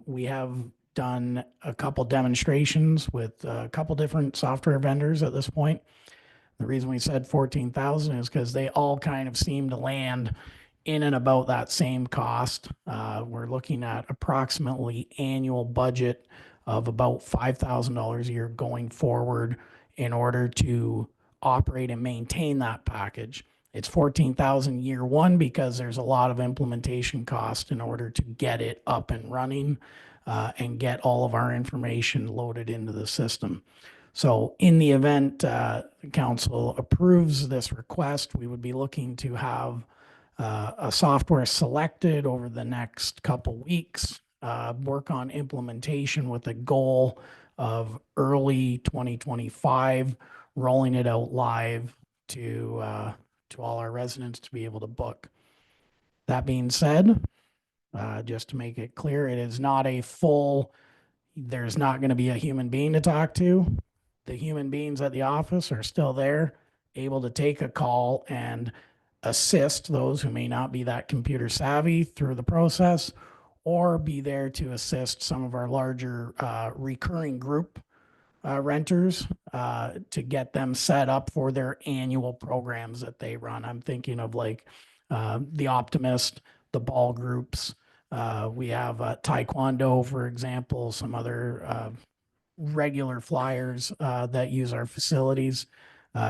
we have done a couple demonstrations with a couple different software vendors at this point. The reason we said 14,000 is because they all kind of seem to land in and about that same cost. We're looking at approximately annual budget of about $5,000 a year going forward in order to operate and maintain that package. It's 14,000 year one because there's a lot of implementation cost in order to get it up and running and get all of our information loaded into the system. So in the event council approves this request, we would be looking to have a software selected over the next couple weeks, work on implementation with a goal of early 2025, rolling it out live to all our residents to be able to book. That being said, just to make it clear, it is not a full, there's not going to be a human being to talk to. The human beings at the office are still there, able to take a call and assist those who may not be that computer savvy through the process, or be there to assist some of our larger recurring group renters to get them set up for their annual programs that they run. I'm thinking of like the Optimist, the ball groups. We have Taekwondo, for example, some other regular flyers that use our facilities.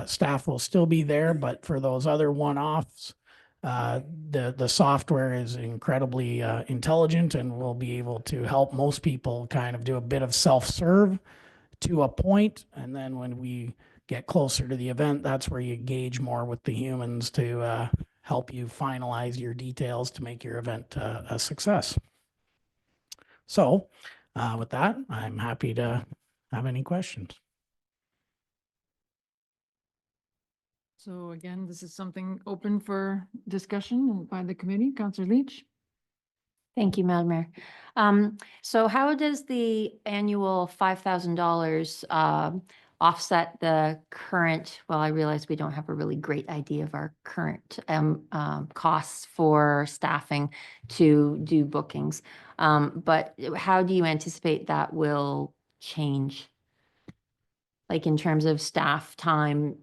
Staff will still be there, but for those other one-offs, the software is incredibly intelligent and will be able to help most people kind of do a bit of self-serve to a point. And then when we get closer to the event, that's where you engage more with the humans to help you finalize your details to make your event a success. So with that, I'm happy to have any questions. So again, this is something open for discussion by the committee. Councillor Leach? Thank you, Madam Mayor. So how does the annual $5,000 offset the current, well, I realize we don't have a really great idea of our current costs for staffing to do bookings. But how do you anticipate that will change? Like in terms of staff time,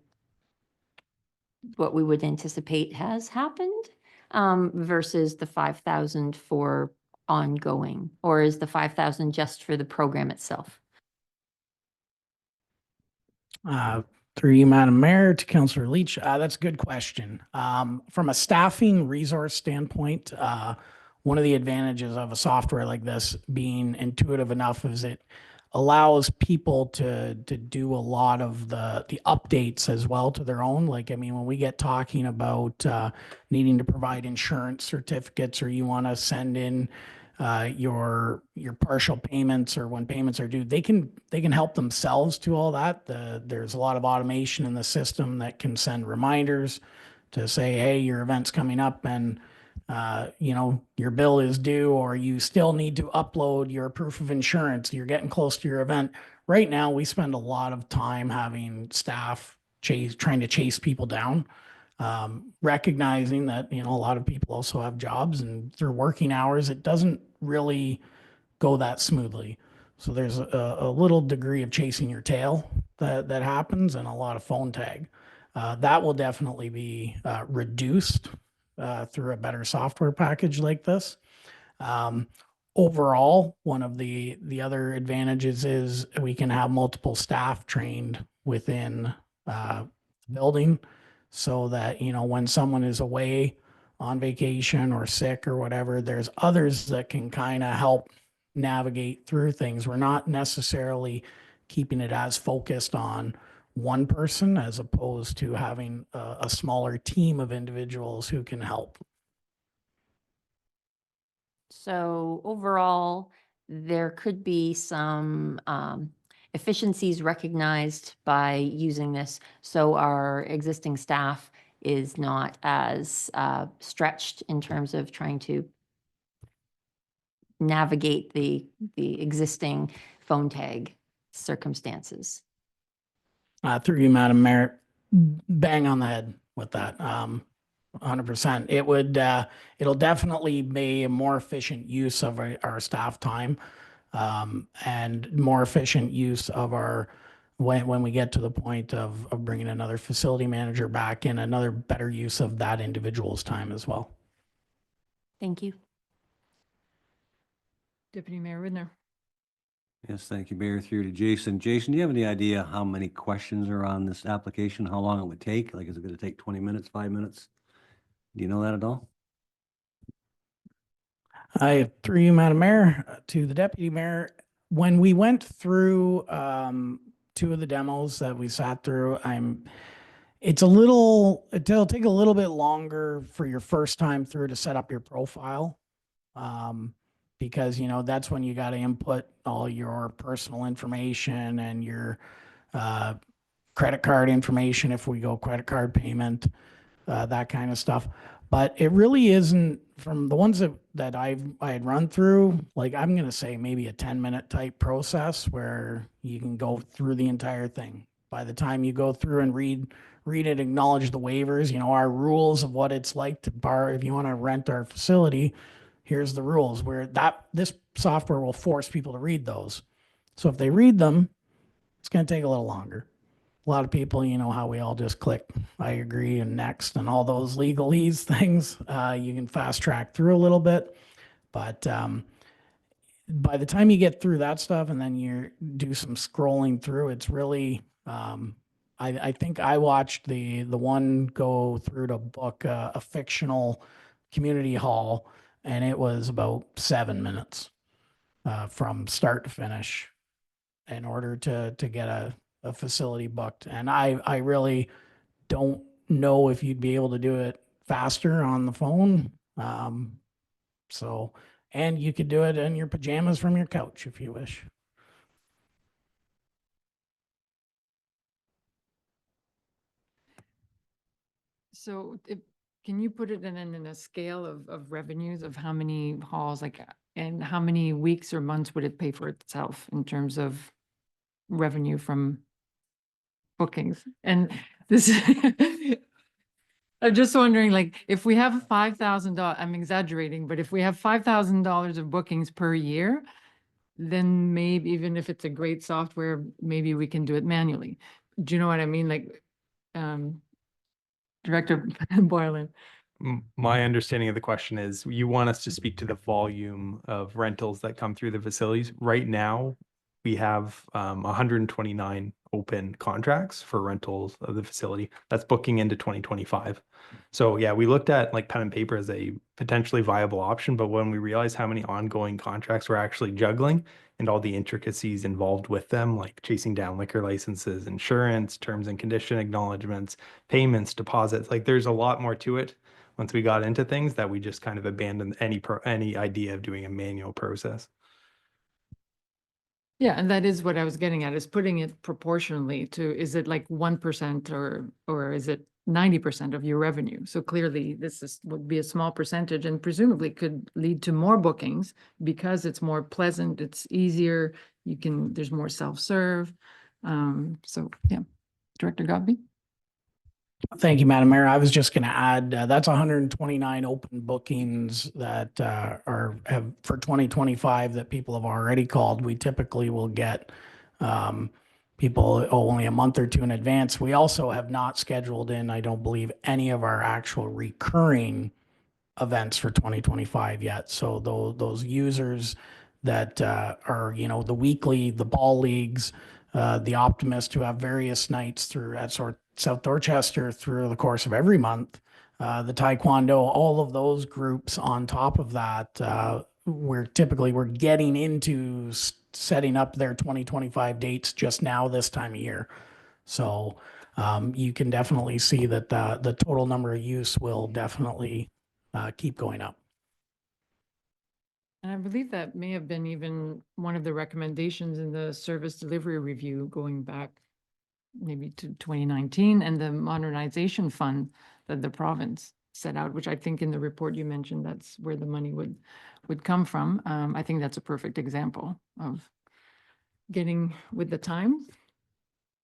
what we would anticipate has happened versus the 5,000 for ongoing, or is the 5,000 just for the program itself? Through you, Madam Mayor, to Councillor Leach, that's a good question. From a staffing resource standpoint, one of the advantages of a software like this being intuitive enough is it allows people to do a lot of the updates as well to their own. Like, I mean, when we get talking about needing to provide insurance certificates, or you want to send in your partial payments, or when payments are due, they can help themselves to all that. There's a lot of automation in the system that can send reminders to say, hey, your event's coming up and your bill is due, or you still need to upload your proof of insurance. You're getting close to your event. Right now, we spend a lot of time having staff trying to chase people down. recognizing that, you know, a lot of people also have jobs and through working hours, it doesn't really go that smoothly. So there's a little degree of chasing your tail that happens and a lot of phone tag. That will definitely be reduced through a better software package like this. Overall, one of the other advantages is we can have multiple staff trained within the building so that, you know, when someone is away on vacation or sick or whatever, there's others that can kind of help navigate through things. We're not necessarily keeping it as focused on one person as opposed to having a smaller team of individuals who can help. So overall, there could be some efficiencies recognized by using this. So our existing staff is not as stretched in terms of trying to navigate the existing phone tag circumstances. Through you, Madam Mayor, bang on the head with that. 100%. It would, it'll definitely be a more efficient use of our staff time, and more efficient use of our, when we get to the point of bringing another facility manager back in, another better use of that individual's time as well. Thank you. Deputy Mayor Widner. Yes, thank you, Mayor. Through to Jason. Jason, do you have any idea how many questions are on this application? How long it would take? Like, is it going to take 20 minutes, 5 minutes? Do you know that at all? Through you, Madam Mayor, to the Deputy Mayor, when we went through two of the demos that we sat through, it'll take a little bit longer for your first time through to set up your profile. Because, you know, that's when you got to input all your personal information and your credit card information if we go credit card payment, that kind of stuff. But it really isn't, from the ones that I had run through, like I'm going to say maybe a 10-minute type process where you can go through the entire thing. By the time you go through and read it, acknowledge the waivers, you know, our rules of what it's like to borrow, if you want to rent our facility, here's the rules where this software will force people to read those. So if they read them, it's going to take a little longer. A lot of people, you know how we all just click, I agree, and next, and all those legalese things. You can fast track through a little bit, but by the time you get through that stuff and then you do some scrolling through, it's really, I think I watched the one go through to book a fictional community hall, and it was about 7 minutes from start to finish in order to get a facility booked. And I really don't know if you'd be able to do it faster on the phone. And you could do it in your pajamas from your couch if you wish. So can you put it in a scale of revenues of how many halls, like, and how many weeks or months would it pay for itself in terms of revenue from bookings? And this, I'm just wondering, like, if we have $5,000, I'm exaggerating, but if we have $5,000 of bookings per year, then maybe even if it's a great software, maybe we can do it manually. Do you know what I mean? Like, Director Boylan. My understanding of the question is you want us to speak to the volume of rentals that come through the facilities. Right now, we have 129 open contracts for rentals of the facility. That's booking into 2025. So yeah, we looked at like pen and paper as a potentially viable option, but when we realized how many ongoing contracts we're actually juggling and all the intricacies involved with them, like chasing down liquor licenses, insurance, terms and condition acknowledgements, payments, deposits, like there's a lot more to it. Once we got into things that we just kind of abandoned any idea of doing a manual process. Yeah, and that is what I was getting at, is putting it proportionally to, is it like 1% or is it 90% of your revenue? So clearly would be a small percentage and presumably could lead to more bookings because it's more pleasant, it's easier, there's more self-serve. So yeah, Director Godby? Thank you, Madam Mayor. I was just going to add, that's 129 open bookings that have for 2025 that people have already called. We typically will get people only a month or two in advance. We also have not scheduled in, I don't believe, any of our actual recurring events for 2025 yet. So those users that are, the weekly, the ball leagues, the Optimist, who have various nights through at South Dorchester through the course of every month, the Taekwondo, all of those groups on top of that, we're getting into setting up their 2025 dates just now this time of year. So you can definitely see that the total number of use will definitely keep going up. And I believe that may have been even one of the recommendations in the service delivery review going back maybe to 2019, and the modernization fund that the province set out, which I think in the report you mentioned, that's where the money would come from. I think that's a perfect example of getting with the times.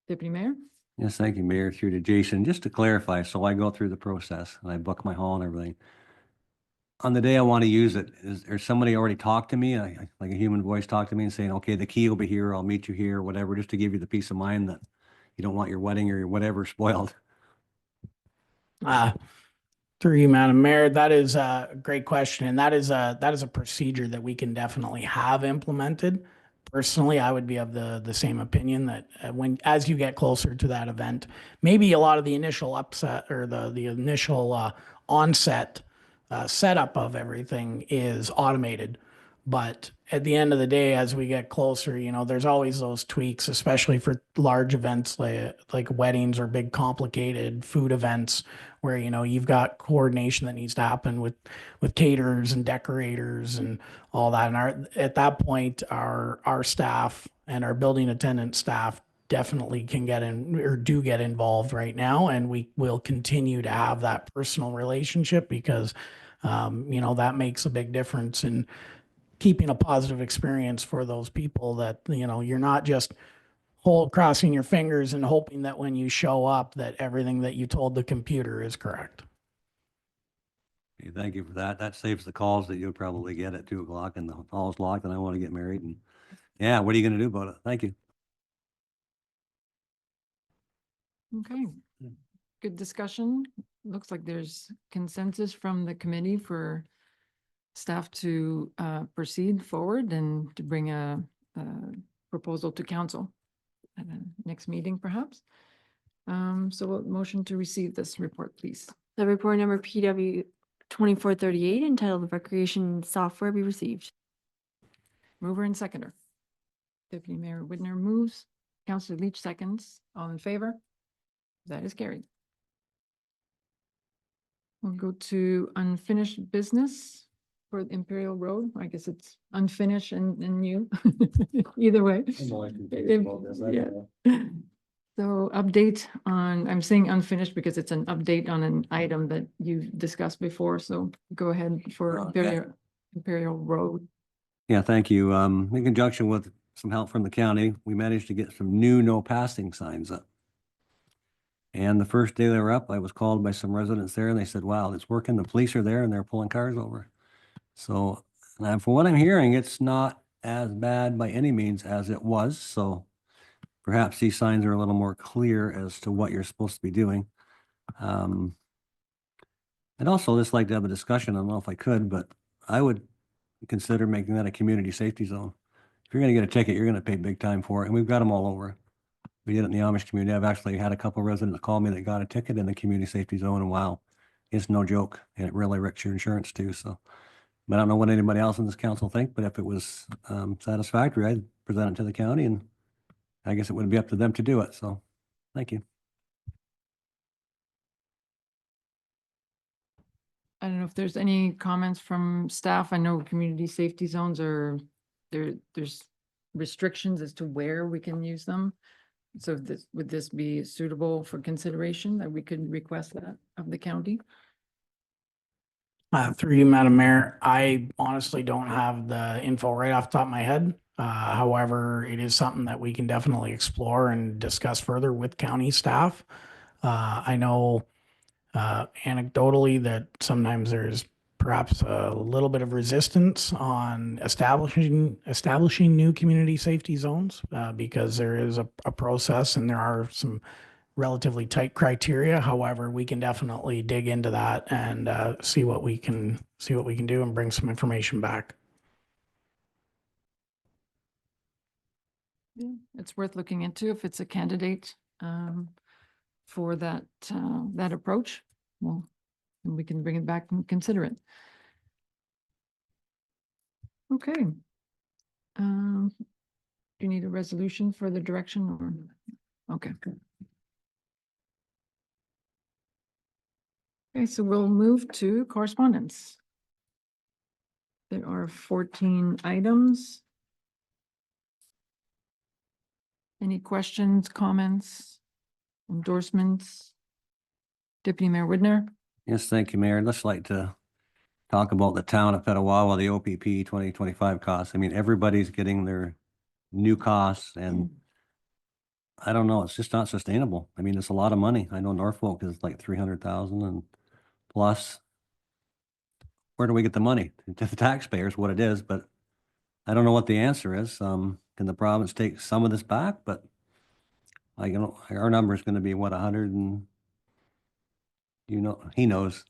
Deputy Mayor? Yes, thank you, Mayor, through to Jason. Just to clarify, so I go through the process and I book my hall and everything. On the day I want to use it, is there somebody already talked to me, like a human voice talked to me and saying, okay, the key will be here, I'll meet you here, whatever, just to give you the peace of mind that you don't want your wedding or your whatever spoiled? Through you, Madam Mayor, that is a great question, and that is a procedure that we can definitely have implemented. Personally, I would be of the same opinion that as you get closer to that event, maybe a lot of the initial upset or the initial onset setup of everything is automated. But at the end of the day, as we get closer, there's always those tweaks, especially for large events like weddings or big complicated food events where, you've got coordination that needs to happen with caterers and decorators and all that. And at that point, our staff and our building attendant staff definitely can get in or do get involved right now. And we will continue to have that personal relationship because, that makes a big difference in keeping a positive experience for those people that, you're not just crossing your fingers and hoping that when you show up that everything that you told the computer is correct. Okay, thank you for that. That saves the calls that you'll probably get at 2:00 and the hall's locked and I want to get married. And yeah, what are you going to do about it? Thank you. Okay, good discussion. Looks like there's consensus from the committee for staff to proceed forward and to bring a proposal to council at the next meeting, perhaps. So a motion to receive this report, please. The report number PW 2438 entitled Recreation Software be received. Mover and seconder. Deputy Mayor Whitner moves. Councillor Leach seconds. All in favor? That is carried. We'll go to unfinished business for Imperial Road. I guess it's unfinished and new. Either way. Yeah. So update on, I'm saying unfinished because it's an update on an item that you've discussed before. So go ahead for Imperial Road. Yeah, thank you. In conjunction with some help from the county, we managed to get some new no passing signs up. And the first day they were up, I was called by some residents there and they said, wow, it's working. The police are there and they're pulling cars over. So from what I'm hearing, it's not as bad by any means as it was. So perhaps these signs are a little more clear as to what you're supposed to be doing. I'd also just like to have a discussion. I don't know if I could, but I would consider making that a community safety zone. If you're going to get a ticket, you're going to pay big time for it. And we've got them all over. We did it in the Amish community. I've actually had a couple of residents call me that got a ticket in the community safety zone, and wow, it's no joke. And it really wrecks your insurance too. So, but I don't know what anybody else in this council think, but if it was satisfactory, I'd present it to the county, and I guess it would be up to them to do it. So thank you. I don't know if there's any comments from staff. I know community safety zones are there's restrictions as to where we can use them. So would this be suitable for consideration that we could request that of the county? Through you, Madam Mayor, I honestly don't have the info right off the top of my head. However, it is something that we can definitely explore and discuss further with county staff. I know anecdotally that sometimes there's perhaps a little bit of resistance on establishing new community safety zones because there is a process and there are some relatively tight criteria. However, we can definitely dig into that and see what we can do and bring some information back. Yeah, it's worth looking into if it's a candidate for that that approach. Well, and we can bring it back and consider it. Okay. Do you need a resolution for the direction or? Okay. Okay, so we'll move to correspondence. There are 14 items. Any questions, comments, endorsements? Deputy Mayor Widner? Yes, thank you, Mayor. I'd just like to talk about the town of Petawawa, the OPP 2025 costs. I mean, everybody's getting their new costs and I don't know, it's just not sustainable. I mean, it's a lot of money. I know Norfolk is like 300,000 and plus. Where do we get the money? To the taxpayers, what it is, but I don't know what the answer is. Can the province take some of this back? But our number is going to be what, 100 and he knows.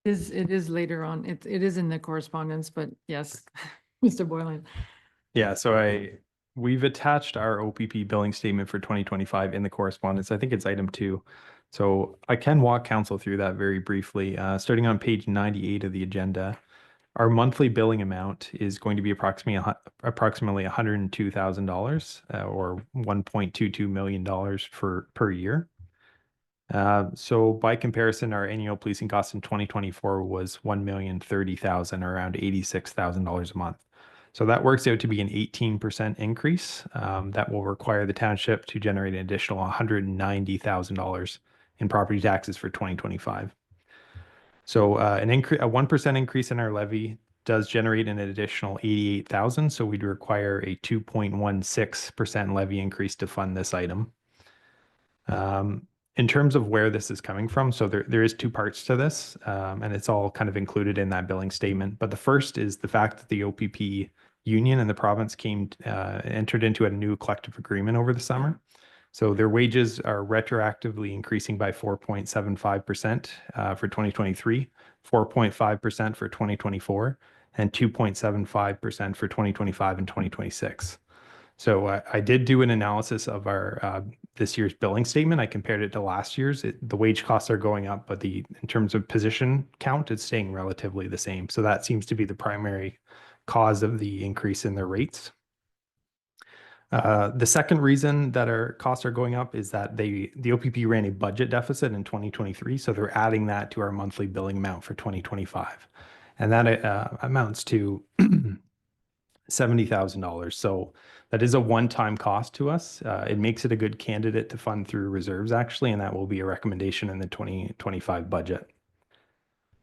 It is later on. It is in the correspondence, but yes, Mr. Boylan. Yeah, so we've attached our OPP billing statement for 2025 in the correspondence. I think it's item 2. So I can walk council through that very briefly. Starting on page 98 of the agenda, our monthly billing amount is going to be approximately $102,000 or $1.22 million per year. So by comparison, our annual policing costs in 2024 was $1,030,000, around $86,000 a month. So that works out to be an 18% increase. That will require the township to generate an additional $190,000 in property taxes for 2025. So a 1% increase in our levy does generate an additional $88,000. So we'd require a 2.16% levy increase to fund this item. In terms of where this is coming from, so there is 2 parts to this, and it's all kind of included in that billing statement. But the first is the fact that the OPP union and the province entered into a new collective agreement over the summer. So their wages are retroactively increasing by 4.75% for 2023, 4.5% for 2024, and 2.75% for 2025 and 2026. So I did do an analysis of our this year's billing statement. I compared it to last year's. The wage costs are going up, but in terms of position count, it's staying relatively the same. So that seems to be the primary cause of the increase in their rates. The second reason that our costs are going up is that the OPP ran a budget deficit in 2023, so they're adding that to our monthly billing amount for 2025, and that amounts to $70,000. So that is a one-time cost to us. It makes it a good candidate to fund through reserves, actually, and that will be a recommendation in the 2025 budget.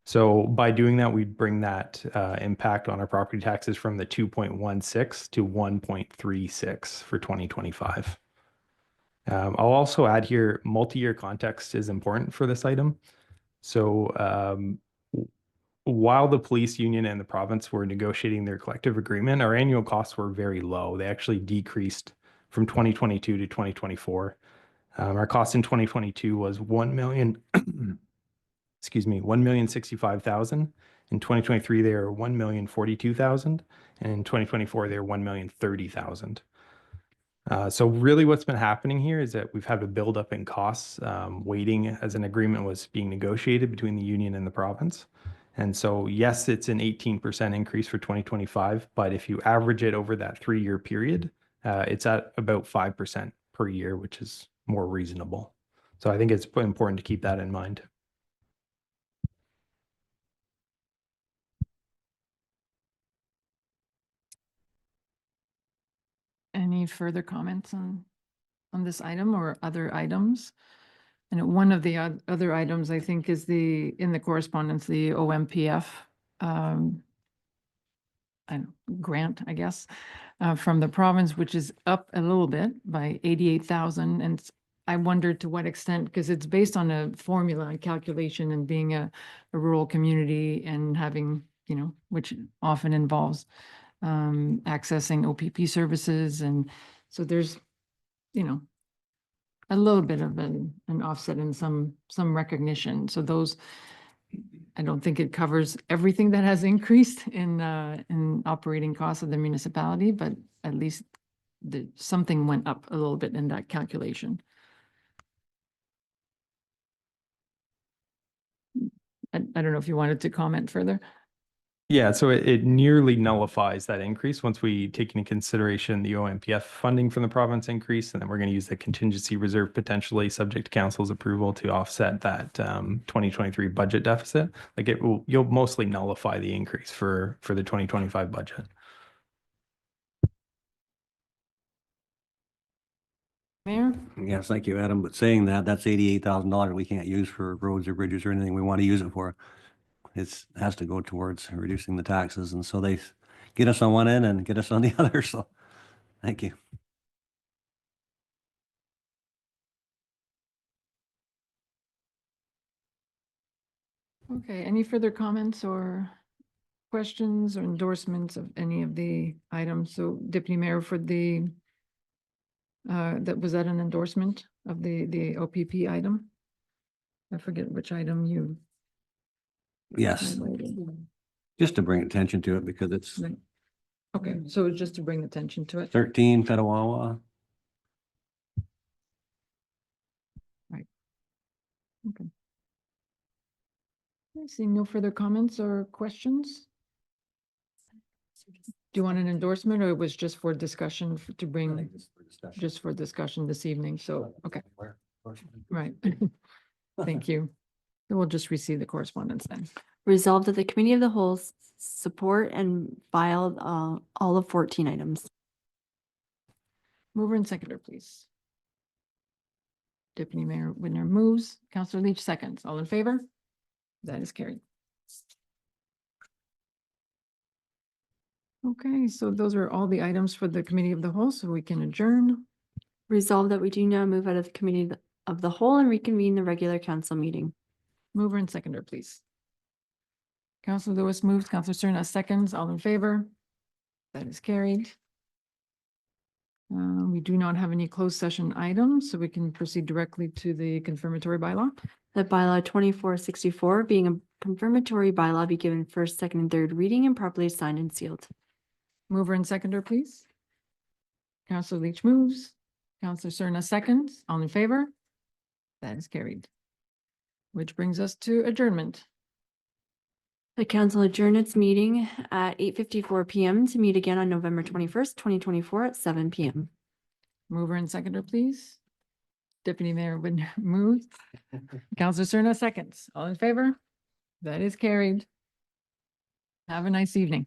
So by doing that, we bring that impact on our property taxes from the 2.16 to 1.36 for 2025. I'll also add here, multi-year context is important for this item. So while the police union and the province were negotiating their collective agreement, our annual costs were very low. They actually decreased from 2022 to 2024. Our cost in 2022 was $1,065,000. In 2023, they are $1,042,000, and in 2024, they're $1,030,000. So really what's been happening here is that we've had a buildup in costs waiting as an agreement was being negotiated between the union and the province. And so, yes, it's an 18% increase for 2025, but if you average it over that 3-year period, it's at about 5% per year, which is more reasonable. So I think it's important to keep that in mind. Any further comments on this item or other items? And one of the other items, I think, is in the correspondence, the OMPF grant, I guess. from the province, which is up a little bit by 88,000. And I wondered to what extent, because it's based on a formula and calculation and being a rural community and having, you know, which often involves accessing OPP services. And so there's, you know, a little bit of an offset and some recognition. So those, I don't think it covers everything that has increased in operating costs of the municipality, but at least something went up a little bit in that calculation. I don't know if you wanted to comment further. Yeah, so it nearly nullifies that increase once we take into consideration the OMPF funding from the province increase, and then we're going to use the contingency reserve potentially subject to council's approval to offset that 2023 budget deficit. Like you'll mostly nullify the increase for the 2025 budget. Mayor? Yes, thank you, Adam. But saying that, that's $88,000 we can't use for roads or bridges or anything we want to use it for. It has to go towards reducing the taxes. And so they get us on one end and get us on the other. So thank you. Okay, any further comments or questions or endorsements of any of the items? So Deputy Mayor, for the, was that an endorsement of the OPP item? I forget which item you. Yes, highlighted. just to bring attention to it because it's Right. Okay, so just to bring attention to it. 13 Petawawa. Okay. I see no further comments or questions. Do you want an endorsement or it was just for discussion to bring, just for discussion this evening? So, okay, right. Thank you. So we'll just receive the correspondence then. Resolved that the Committee of the Whole support and file all of 14 items. Mover and seconder, please. Deputy Mayor Whitner moves. Councillor Leach seconds. All in favor? That is carried. Okay, so those are all the items for the Committee of the Whole, so we can adjourn. Resolved that we do now move out of the Committee of the Whole and reconvene the regular council meeting. Mover and seconder, please. Councillor Lewis moves, Councillor Cerna seconds. All in favor? That is carried. We do not have any closed session items, so we can proceed directly to the confirmatory bylaw. That bylaw 2464 being a confirmatory bylaw be given first, second, and third reading and properly signed and sealed. Mover and seconder, please. Councillor Leach moves. Councillor Cerna seconds. All in favor? That is carried. Which brings us to adjournment. The council adjourned its meeting at 8:54 p.m. to meet again on November 21st, 2024 at 7 p.m. Mover and seconder, please. Deputy Mayor Whitner moves. Councillor Cerna seconds. All in favor? That is carried. Have a nice evening.